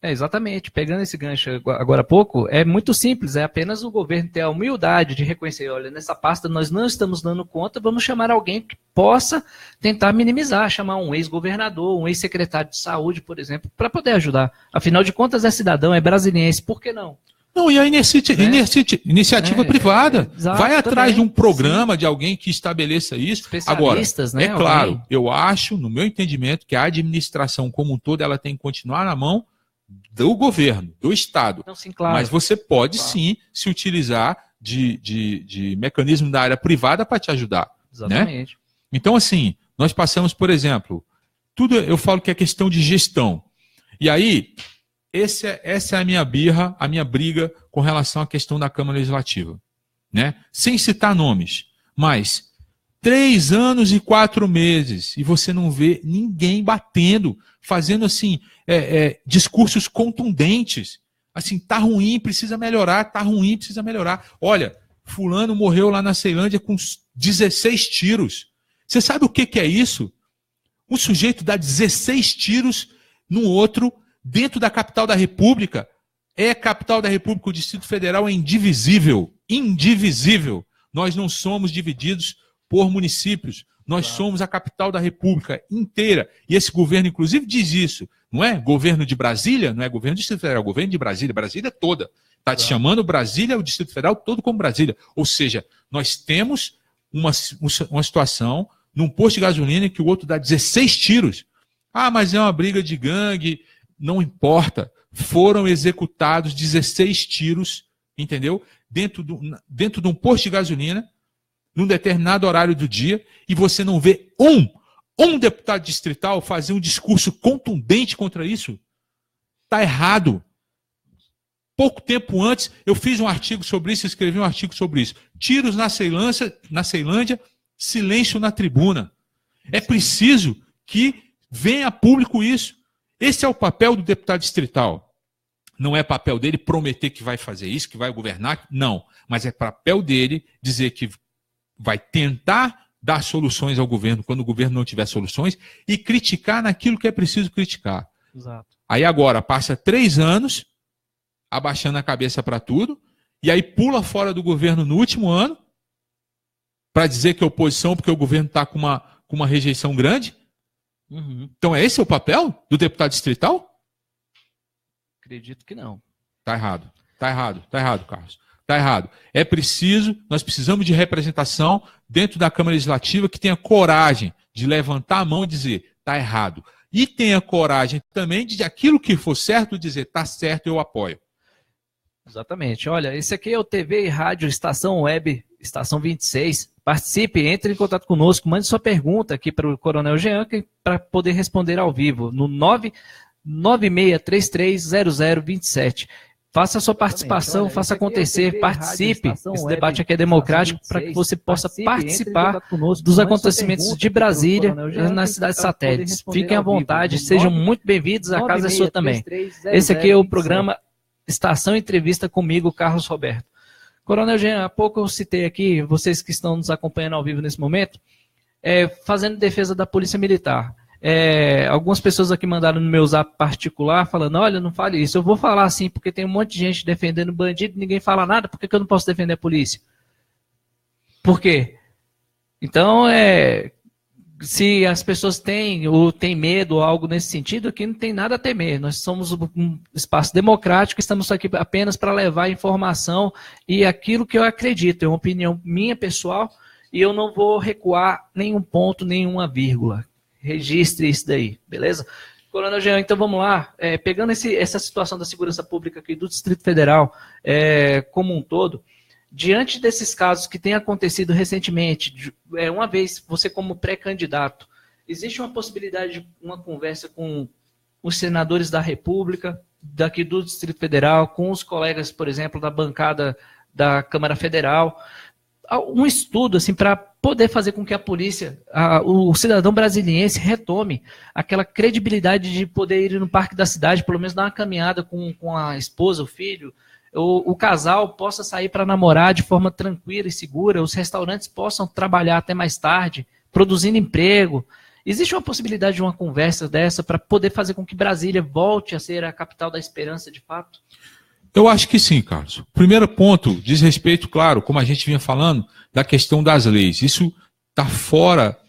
Exatamente. Pegando esse gancho agora há pouco, é muito simples, é apenas o governo ter a humildade de reconhecer, olha, nessa pasta nós não estamos dando conta, vamos chamar alguém que possa tentar minimizar, chamar um ex-governador, um ex-secretário de saúde, por exemplo, para poder ajudar. Afinal de contas, é cidadão, é brasiliense, por que não? Não, e a iniciativa privada vai atrás também, de um programa, de alguém que estabeleça isso. Agora, né, claro, alguém... eu acho, no meu entendimento, que a administração como um todo ela tem que continuar na mão do governo, do Estado. Não, sim, claro. Mas você pode sim se utilizar de mecanismo da área privada para te ajudar. Exatamente. Né? Então, assim, nós passamos, por exemplo, tudo eu falo que é questão de gestão. E aí, essa é a minha briga com relação à questão da Câmara Legislativa. Né? Sem citar nomes, mas 3 anos e 4 meses e você não vê ninguém batendo, fazendo assim discursos contundentes. Assim, tá ruim, precisa melhorar, tá ruim, precisa melhorar. Olha, fulano morreu lá na Ceilândia com 16 tiros. Você sabe o que é isso? Um sujeito dá 16 tiros no outro dentro da capital da República. É a capital da República, o Distrito Federal é indivisível. Indivisível. Nós não somos divididos por municípios. Nós somos a capital da República inteira. E esse governo, inclusive, diz isso. Não é governo de Brasília, não é governo do Distrito Federal, é governo de Brasília. Brasília toda. Está te chamando Brasília, o Distrito Federal todo como Brasília. Ou seja, nós temos uma situação num posto de gasolina que o outro dá 16 tiros. Ah, mas é uma briga de gangue. Não importa. Foram executados 16 tiros, entendeu? Dentro de um posto de gasolina, num determinado horário do dia, e você não vê um deputado distrital fazer um discurso contundente contra isso. Está errado. Pouco tempo antes, eu fiz um artigo sobre isso, escrevi um artigo sobre isso. Tiros na Ceilândia, silêncio na tribuna. É preciso que venha a público isso. Esse é o papel do deputado distrital. Não é papel dele prometer que vai fazer isso, que vai governar, não. Mas é papel dele dizer que vai tentar dar soluções ao governo quando o governo não tiver soluções e criticar naquilo que é preciso criticar. Exato. Aí agora passa 3 anos abaixando a cabeça para tudo e aí pula fora do governo no último ano para dizer que é oposição porque o governo está com uma rejeição grande. Uhum. Então esse é o papel do deputado distrital? Acredito que não. Tá errado, Carlos. Está errado. Nós precisamos de representação dentro da Câmara Legislativa que tenha coragem de levantar a mão e dizer, está errado. E tenha coragem também de aquilo que for certo dizer, está certo, eu apoio. Exatamente. Olha, esse aqui é o TV e Rádio Estação Web, Estação 26. Participe, entre em contato conosco, mande sua pergunta aqui para o Coronel Jean para poder responder ao vivo no 996330027. Faça a sua participação, faça acontecer, participe. Esse debate aqui é democrático para que você possa participar dos acontecimentos de Brasília e nas cidades satélites. Fiquem à vontade, sejam muito bem-vindos, a casa é sua também. Esse aqui é o programa Estação Entrevista comigo, Carlos Roberto. Coronel Jean, há pouco eu citei aqui, vocês que estão nos acompanhando ao vivo nesse momento, fazendo defesa da Polícia Militar. Algumas pessoas aqui mandaram no meu zap particular falando, olha, não fale isso. Eu vou falar assim porque tem um monte de gente defendendo bandido e ninguém fala nada, por que eu não posso defender a polícia? Por quê? Então, se as pessoas têm medo ou algo nesse sentido, aqui não tem nada a temer. Nós somos um espaço democrático, estamos aqui apenas para levar informação e aquilo que eu acredito, é uma opinião minha pessoal e eu não vou recuar nenhum ponto, nenhuma vírgula. Registre isso daí, beleza? Coronel Jean, então vamos lá. Pegando essa situação da segurança pública aqui do Distrito Federal como um todo, diante desses casos que têm acontecido recentemente, uma vez você como pré-candidato, existe uma possibilidade de uma conversa com os senadores da República, daqui do Distrito Federal, com os colegas, por exemplo, da bancada da Câmara Federal, um estudo assim, para poder fazer com que a polícia, o cidadão brasiliense retome aquela credibilidade de poder ir no parque da cidade, pelo menos dar uma caminhada com a esposa, o filho, o casal possa sair para namorar de forma tranquila e segura, os restaurantes possam trabalhar até mais tarde, produzindo emprego. Existe uma possibilidade de uma conversa dessa para poder fazer com que Brasília volte a ser a capital da esperança de fato? Eu acho que sim, Carlos. O primeiro ponto diz respeito, claro, como a gente vinha falando, da questão das leis. Isso está fora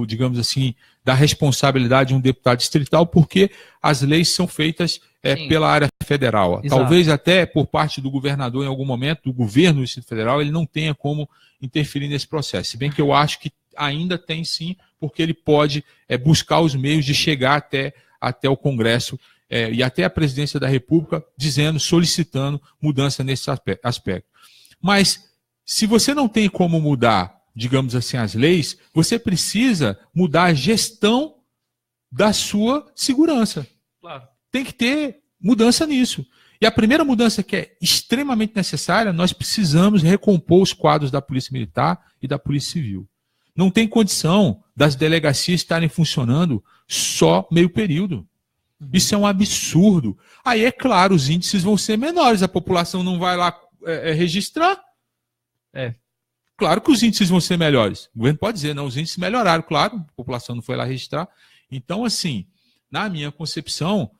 digamos assim, da responsabilidade de um deputado distrital, porque as leis são feitas pela área federal. Exato. Talvez até por parte do governador em algum momento, do governo do Distrito Federal, ele não tenha como interferir nesse processo. Se bem que eu acho que ainda tem sim, porque ele pode buscar os meios de chegar até o Congresso e até a presidência da República, solicitando mudança nesse aspecto. Mas, se você não tem como mudar, digamos assim, as leis, você precisa mudar a gestão da sua segurança. Claro. Tem que ter mudança nisso. E a primeira mudança que é extremamente necessária, nós precisamos recompor os quadros da Polícia Militar e da Polícia Civil. Não tem condição das delegacias estarem funcionando só meio período. Isso é um absurdo. Aí, é claro, os índices vão ser menores, a população não vai lá registrar. Claro que os índices vão ser melhores. O governo pode dizer, não, os índices melhoraram, claro, a população não foi lá registrar. Então, assim, na minha concepção,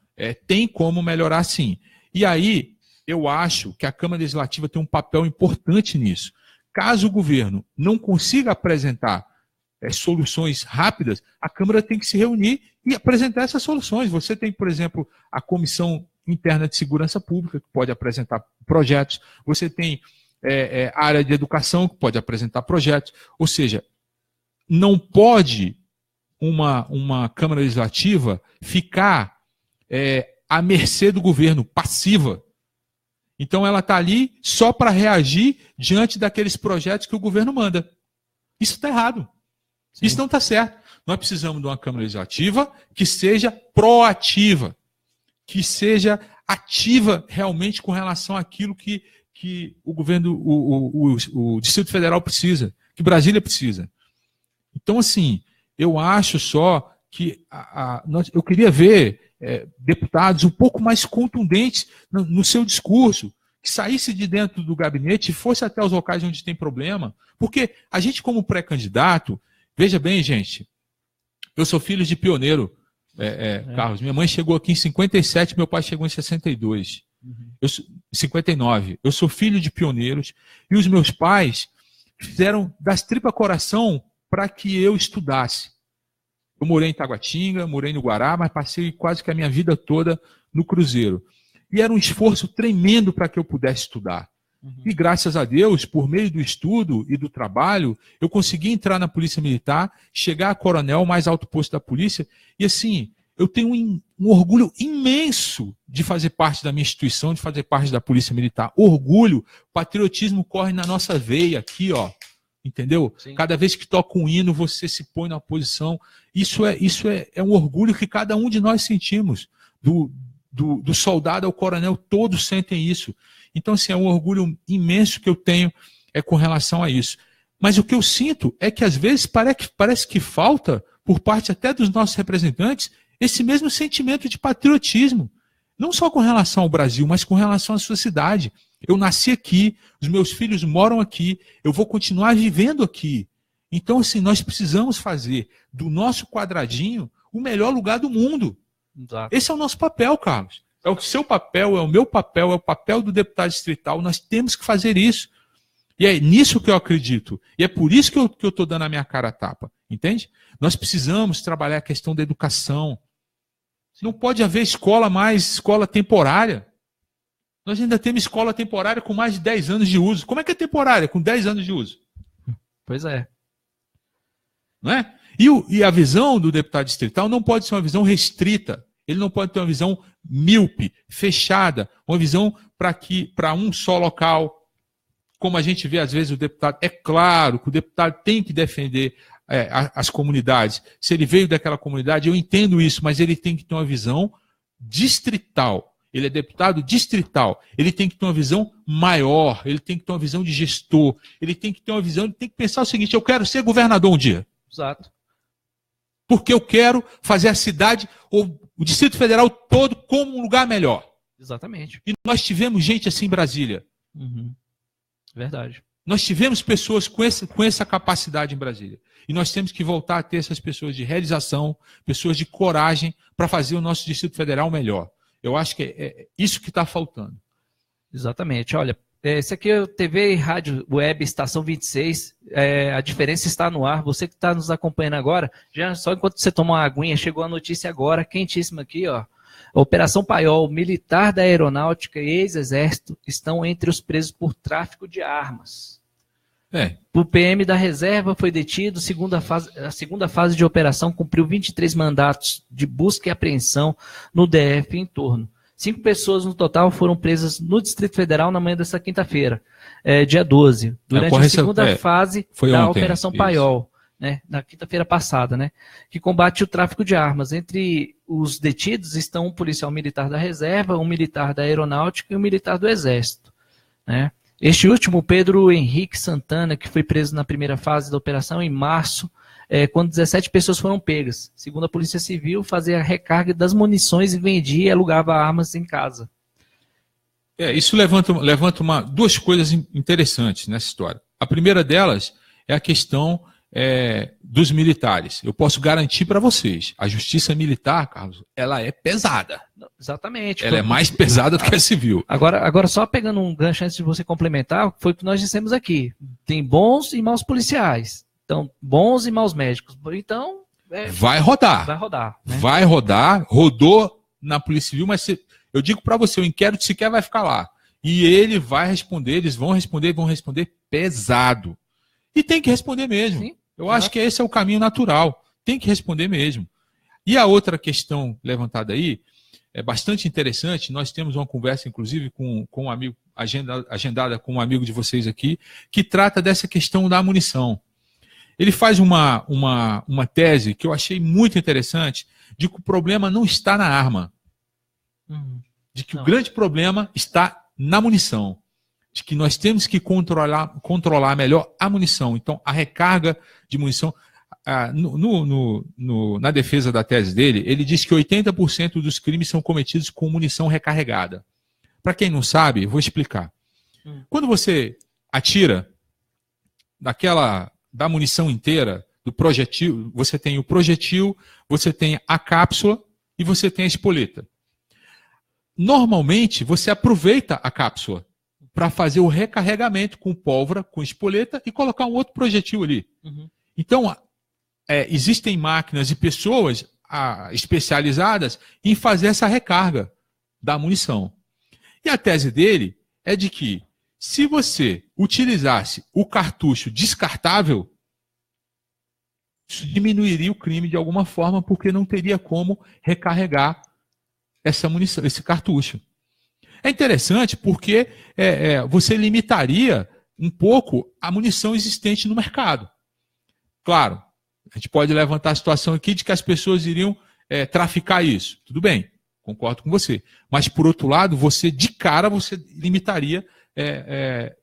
tem como melhorar sim. E aí, eu acho que a Câmara Legislativa tem um papel importante nisso. Caso o governo não consiga apresentar soluções rápidas, a Câmara tem que se reunir e apresentar essas soluções. Você tem, por exemplo, a Comissão Interna de Segurança Pública, que pode apresentar projetos. Você tem a área de educação, que pode apresentar projetos. Ou seja, não pode uma Câmara Legislativa ficar à mercê do governo, passiva. Então ela está ali só para reagir diante daqueles projetos que o governo manda. Isso está errado. Sim. Isso não está certo. Nós precisamos de uma Câmara Legislativa que seja proativa, que seja ativa realmente com relação àquilo que o governo, o Distrito Federal precisa, que Brasília precisa. Então, assim, eu acho só que eu queria ver deputados um pouco mais contundentes no seu discurso, que saísse de dentro do gabinete e fosse até os locais onde tem problema. Porque a gente, como pré-candidato, veja bem, gente, eu sou filho de pioneiro, Carlos. Minha mãe chegou aqui em 57, meu pai chegou em 62. Em 59. Eu sou filho de pioneiros e os meus pais fizeram das tripas coração para que eu estudasse. Eu morei em Taguatinga, morei no Guará, mas passei quase que a minha vida toda no Cruzeiro. E era um esforço tremendo para que eu pudesse estudar. E graças a Deus, por meio do estudo e do trabalho, eu consegui entrar na Polícia Militar, chegar a coronel, o mais alto posto da polícia, e assim, eu tenho um orgulho imenso de fazer parte da minha instituição, de fazer parte da Polícia Militar. Orgulho, patriotismo corre na nossa veia aqui, ó. Entendeu? Sim. Cada vez que toca um hino, você se põe na posição. Isso é um orgulho que cada um de nós sentimos. Do soldado ao coronel, todos sentem isso. Então, assim, é um orgulho imenso que eu tenho com relação a isso. Mas o que eu sinto é que, às vezes, parece que falta, por parte até dos nossos representantes, esse mesmo sentimento de patriotismo. Não só com relação ao Brasil, mas com relação à sua cidade. Eu nasci aqui, os meus filhos moram aqui, eu vou continuar vivendo aqui. Então, assim, nós precisamos fazer do nosso quadradinho o melhor lugar do mundo. Exato. Esse é o nosso papel, Carlos. É o seu papel, é o meu papel, é o papel do deputado distrital. Nós temos que fazer isso. E é nisso que eu acredito. E é por isso que eu estou dando a minha cara a tapa. Entende? Nós precisamos trabalhar a questão da educação. Não pode haver escola temporária. Nós ainda temos escola temporária com mais de 10 anos de uso. Como é que é temporária com 10 anos de uso? Pois é. Não é? E a visão do deputado distrital não pode ser uma visão restrita. Ele não pode ter uma visão míope, fechada, uma visão para um só local. Como a gente vê, às vezes, o deputado... É claro que o deputado tem que defender as comunidades. Se ele veio daquela comunidade, eu entendo isso, mas ele tem que ter uma visão distrital. Ele é deputado distrital. Ele tem que ter uma visão maior, ele tem que ter uma visão de gestor, ele tem que ter uma visão, ele tem que pensar o seguinte: eu quero ser governador um dia. Exato. Porque eu quero fazer a cidade, ou o Distrito Federal todo, como um lugar melhor. Exatamente. E nós tivemos gente assim em Brasília. Uhum. Verdade. Nós tivemos pessoas com essa capacidade em Brasília. E nós temos que voltar a ter essas pessoas de realização, pessoas de coragem para fazer o nosso Distrito Federal melhor. Eu acho que é isso que está faltando. Exatamente. Olha, esse aqui é o TV e Rádio Web Estação 26. A diferença está no ar. Você que está nos acompanhando agora, já só enquanto você toma uma aguinha, chegou a notícia agora, quentíssima aqui, ó. A Operação Paiol, militar da Aeronáutica e ex-exército estão entre os presos por tráfico de armas. O PM da reserva foi detido, a segunda fase de operação cumpriu 23 mandatos de busca e apreensão no DF e em torno. 5 pessoas no total foram presas no Distrito Federal na manhã dessa quinta-feira, dia 12, durante a segunda fase da Operação Paiol, né, na quinta-feira passada, né, que combate o tráfico de armas. Entre os detidos estão um policial militar da reserva, um militar da aeronáutica e um militar do exército, né. Este último, Pedro Henrique Santana, que foi preso na primeira fase da operação em março, quando 17 pessoas foram pegas. Segundo a Polícia Civil, fazia a recarga das munições e vendia e alugava armas em casa. Isso levanta duas coisas interessantes nessa história. A primeira delas é a questão dos militares. Eu posso garantir para vocês, a justiça militar, Carlos, ela é pesada. Exatamente. Ela é mais pesada do que a civil. Agora, só pegando um gancho antes de você complementar, foi o que nós dissemos aqui. Tem bons e maus policiais. Então, bons e maus médicos. Então... vai rodar. Vai rodar. Né? Vai rodar. Rodou na Polícia Civil, mas eu digo para você, o inquérito sequer vai ficar lá. E ele vai responder, eles vão responder pesado. E tem que responder mesmo. Sim. Eu acho que esse é o caminho natural. Tem que responder mesmo. E a outra questão levantada aí é bastante interessante. Nós temos uma conversa, inclusive, com um amigo, agendada com um amigo de vocês aqui, que trata dessa questão da munição. Ele faz uma tese que eu achei muito interessante, de que o problema não está na arma. De que o grande problema está na munição. De que nós temos que controlar melhor a munição. Então, a recarga de munição... na defesa da tese dele, ele diz que 80% dos crimes são cometidos com munição recarregada. Para quem não sabe, eu vou explicar. Quando você atira da munição inteira, do projetil, você tem o projetil, você tem a cápsula e você tem a espoleta. Normalmente, você aproveita a cápsula para fazer o recarregamento com pólvora, com espoleta e colocar um outro projetil ali. Então, existem máquinas e pessoas especializadas em fazer essa recarga da munição. E a tese dele é de que, se você utilizasse o cartucho descartável, isso diminuiria o crime de alguma forma, porque não teria como recarregar essa munição, esse cartucho. É interessante porque você limitaria um pouco a munição existente no mercado. Claro, a gente pode levantar a situação aqui de que as pessoas iriam traficar isso. Tudo bem, concordo com você. Mas, por outro lado, de cara, você limitaria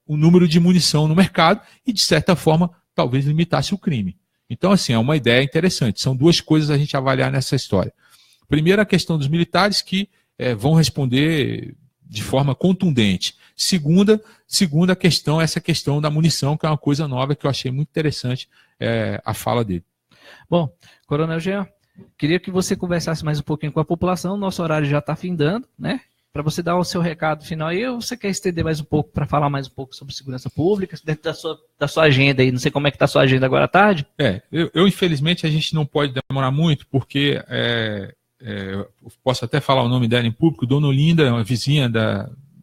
o número de munição no mercado e, de certa forma, talvez limitasse o crime. Então, assim, é uma ideia interessante. São duas coisas a gente avaliar nessa história. Primeiro, a questão dos militares que vão responder de forma contundente. Segunda questão, essa questão da munição, que é uma coisa nova que eu achei muito interessante a fala dele. Bom, Coronel Jean, queria que você conversasse mais um pouquinho com a população. Nosso horário já está findando, né? Para você dar o seu recado final aí, ou você quer estender mais um pouco para falar mais um pouco sobre segurança pública, dentro da sua agenda aí? Não sei como é que está a sua agenda agora à tarde. Infelizmente, a gente não pode demorar muito, porque eu posso até falar o nome dela em público. Dona Olinda é uma vizinha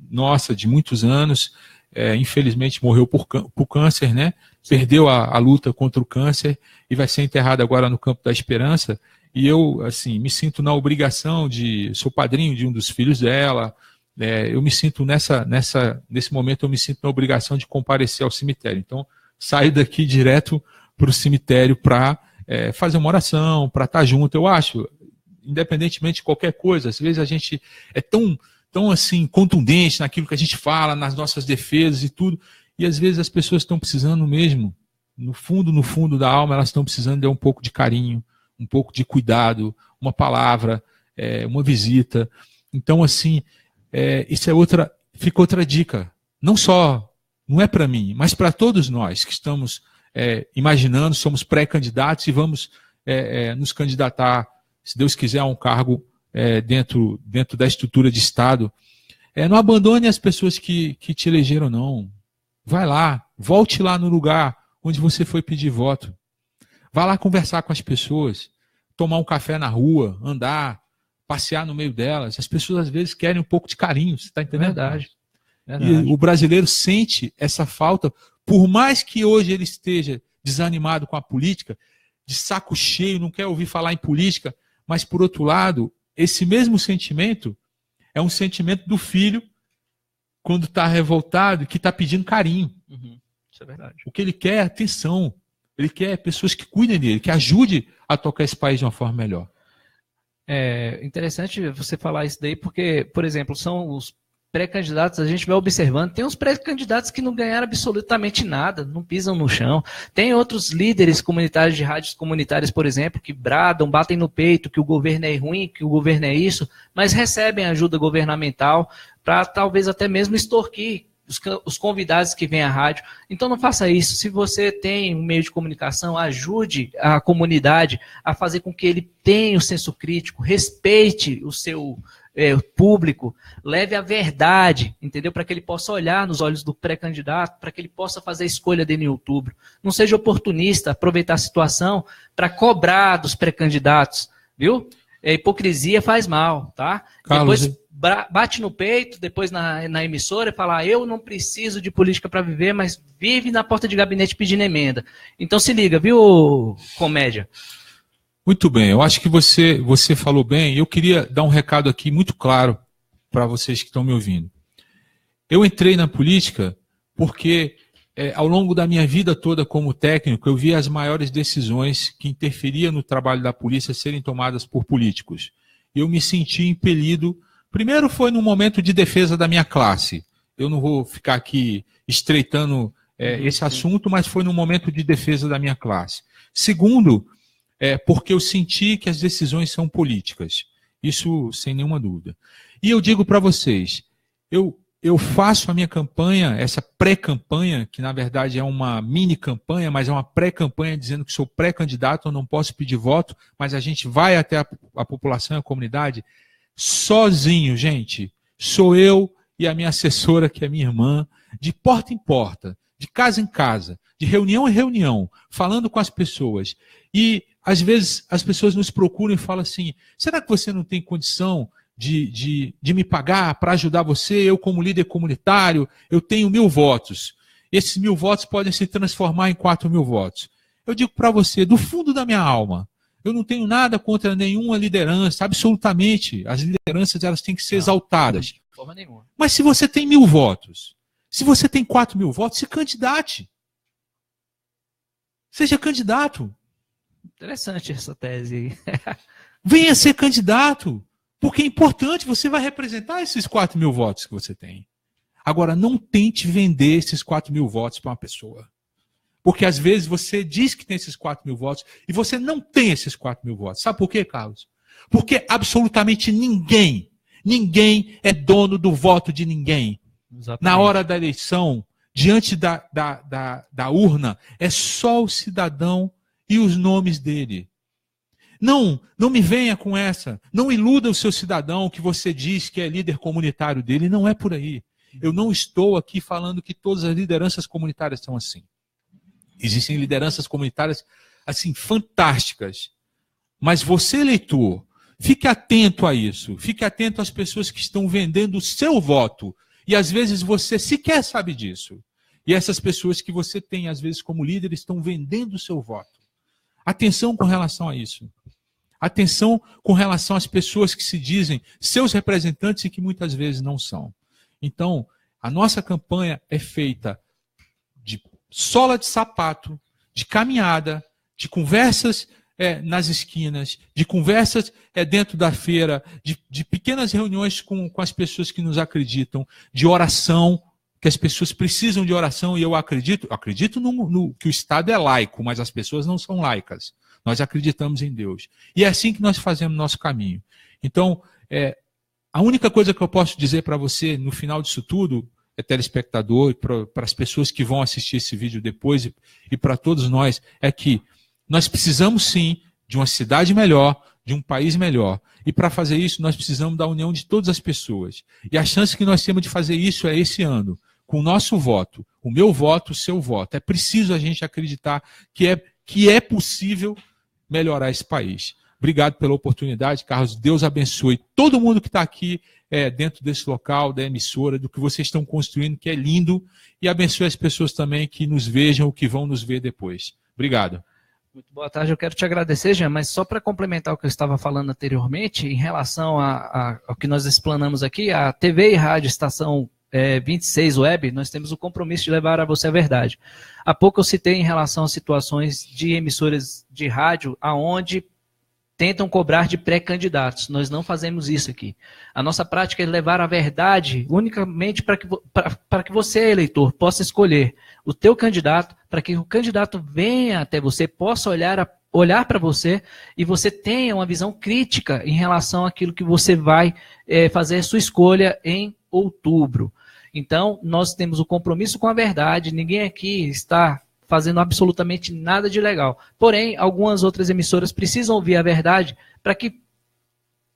nossa de muitos anos, infelizmente morreu por câncer, né? perdeu a luta contra o câncer e vai ser enterrada agora no Campo da Esperança. E eu, assim, me sinto na obrigação sou padrinho de um dos filhos dela, eu me sinto nesse momento, eu me sinto na obrigação de comparecer ao cemitério. Então, saio daqui direto para o cemitério para fazer uma oração, para estar junto. Eu acho, independentemente de qualquer coisa, às vezes a gente é tão assim, contundente naquilo que a gente fala, nas nossas defesas e tudo, e às vezes as pessoas estão precisando mesmo, no fundo da alma, elas estão precisando de um pouco de carinho, um pouco de cuidado, uma palavra, uma visita. Então, assim, isso fica outra dica. Não é para mim, mas para todos nós que estamos imaginando, somos pré-candidatos e vamos nos candidatar, se Deus quiser, a um cargo dentro da estrutura de Estado. Não abandone as pessoas que te elegeram, não. Vai lá, volte lá no lugar onde você foi pedir voto. Vá lá conversar com as pessoas, tomar um café na rua, andar, passear no meio delas. As pessoas às vezes querem um pouco de carinho, você está entendendo? Verdade. E o brasileiro sente essa falta, por mais que hoje ele esteja desanimado com a política, de saco cheio, não quer ouvir falar em política, mas por outro lado, esse mesmo sentimento é um sentimento do filho quando está revoltado e que está pedindo carinho. Uhum. Isso é verdade. O que ele quer é atenção. Ele quer pessoas que cuidem dele, que ajudem a tocar esse país de uma forma melhor. É interessante você falar isso daí, porque, por exemplo, são os pré-candidatos, a gente vai observando, tem uns pré-candidatos que não ganharam absolutamente nada, não pisam no chão. Tem outros líderes comunitários de rádios comunitárias, por exemplo, que bradam, batem no peito que o governo é ruim, que o governo é isso, mas recebem ajuda governamental para talvez até mesmo extorquir os convidados que vêm à rádio. Então não faça isso. Se você tem um meio de comunicação, ajude a comunidade a fazer com que ele tenha o senso crítico, respeite o seu público, leve a verdade, entendeu? Para que ele possa olhar nos olhos do pré-candidato, para que ele possa fazer a escolha dele em outubro. Não seja oportunista, aproveitar a situação para cobrar dos pré-candidatos, viu? A hipocrisia faz mal, tá? Carlos, depois bate no peito, depois na emissora e fala, eu não preciso de política para viver, mas vive na porta de gabinete pedindo emenda. Então se liga, viu, comédia? Muito bem, eu acho que você falou bem. Eu queria dar um recado aqui muito claro para vocês que estão me ouvindo. Eu entrei na política porque ao longo da minha vida toda como técnico, eu vi as maiores decisões que interferiam no trabalho da polícia serem tomadas por políticos. Eu me senti impelido. Primeiro foi num momento de defesa da minha classe. Eu não vou ficar aqui estreitando esse assunto, mas foi num momento de defesa da minha classe. Segundo, porque eu senti que as decisões são políticas. Isso sem nenhuma dúvida. E eu digo para vocês, eu faço a minha campanha, essa pré-campanha, que na verdade é uma mini-campanha, mas é uma pré-campanha dizendo que sou pré-candidato, eu não posso pedir voto, mas a gente vai até a população e a comunidade sozinho, gente. Sou eu e a minha assessora, que é minha irmã, de porta em porta, de casa em casa, de reunião em reunião, falando com as pessoas. E às vezes as pessoas nos procuram e falam assim, será que você não tem condição de me pagar para ajudar você? Eu, como líder comunitário, eu tenho 1000 votos. Esses 1000 votos podem se transformar em 4000 votos. Eu digo para você, do fundo da minha alma, eu não tenho nada contra nenhuma liderança, absolutamente. As lideranças elas têm que ser exaltadas. De forma nenhuma. Mas se você tem 1000 votos, se você tem 4000 votos, se candidate. Seja candidato. Interessante essa tese aí. Venha ser candidato. Porque é importante, você vai representar esses 4000 votos que você tem. Agora, não tente vender esses 4000 votos para uma pessoa. Porque às vezes você diz que tem esses 4000 votos e você não tem esses 4000 votos. Sabe por quê, Carlos? Porque absolutamente ninguém é dono do voto de ninguém. Exatamente. Na hora da eleição, diante da urna, é só o cidadão e os nomes dele. Não me venha com essa. Não iluda o seu cidadão que você diz que é líder comunitário dele. Não é por aí. Eu não estou aqui falando que todas as lideranças comunitárias são assim. Existem lideranças comunitárias assim fantásticas. Mas você, eleitor, fique atento a isso. Fique atento às pessoas que estão vendendo o seu voto. E às vezes você sequer sabe disso. E essas pessoas que você tem, às vezes, como líder, estão vendendo o seu voto. Atenção com relação a isso. Atenção com relação às pessoas que se dizem seus representantes e que muitas vezes não são. Então, a nossa campanha é feita de sola de sapato, de caminhada, de conversas nas esquinas, de conversas dentro da feira, de pequenas reuniões com as pessoas que nos acreditam, de oração, que as pessoas precisam de oração, e eu acredito que o Estado é laico, mas as pessoas não são laicas. Nós acreditamos em Deus. E é assim que nós fazemos nosso caminho. Então, a única coisa que eu posso dizer para você, no final disso tudo, telespectador, para as pessoas que vão assistir esse vídeo depois e para todos nós, é que nós precisamos sim de uma cidade melhor, de um país melhor. E para fazer isso, nós precisamos da união de todas as pessoas. E a chance que nós temos de fazer isso é esse ano, com o nosso voto, o meu voto, o seu voto. É preciso a gente acreditar que é possível melhorar esse país. Obrigado pela oportunidade, Carlos. Deus abençoe todo mundo que está aqui dentro desse local, da emissora, do que vocês estão construindo, que é lindo, e abençoe as pessoas também que nos vejam, que vão nos ver depois. Obrigado. Muito boa tarde, eu quero te agradecer, Jean, mas só para complementar o que eu estava falando anteriormente, em relação ao que nós explanamos aqui, a TV e rádio estação 26 Web, nós temos o compromisso de levar a você a verdade. Há pouco eu citei em relação a situações de emissoras de rádio, aonde tentam cobrar de pré-candidatos. Nós não fazemos isso aqui. A nossa prática é levar a verdade unicamente para que você, eleitor, possa escolher o teu candidato, para que o candidato venha até você, possa olhar para você e você tenha uma visão crítica em relação àquilo que você vai fazer a sua escolha em outubro. Então, nós temos o compromisso com a verdade, ninguém aqui está fazendo absolutamente nada de legal. Porém, algumas outras emissoras precisam ouvir a verdade para que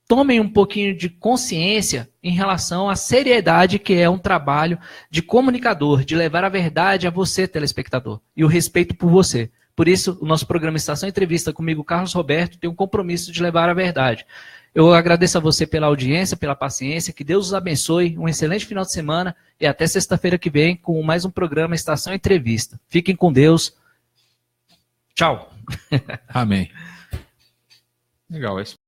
tomem um pouquinho de consciência em relação à seriedade que é um trabalho de comunicador, de levar a verdade a você, telespectador, e o respeito por você. Por isso, o nosso programa Estação Entrevista comigo, Carlos Roberto, tem um compromisso de levar a verdade. Eu agradeço a você pela audiência, pela paciência, que Deus os abençoe, um excelente final de semana e até sexta-feira que vem com mais um programa Estação Entrevista. Fiquem com Deus. Tchau. Amém. Legal,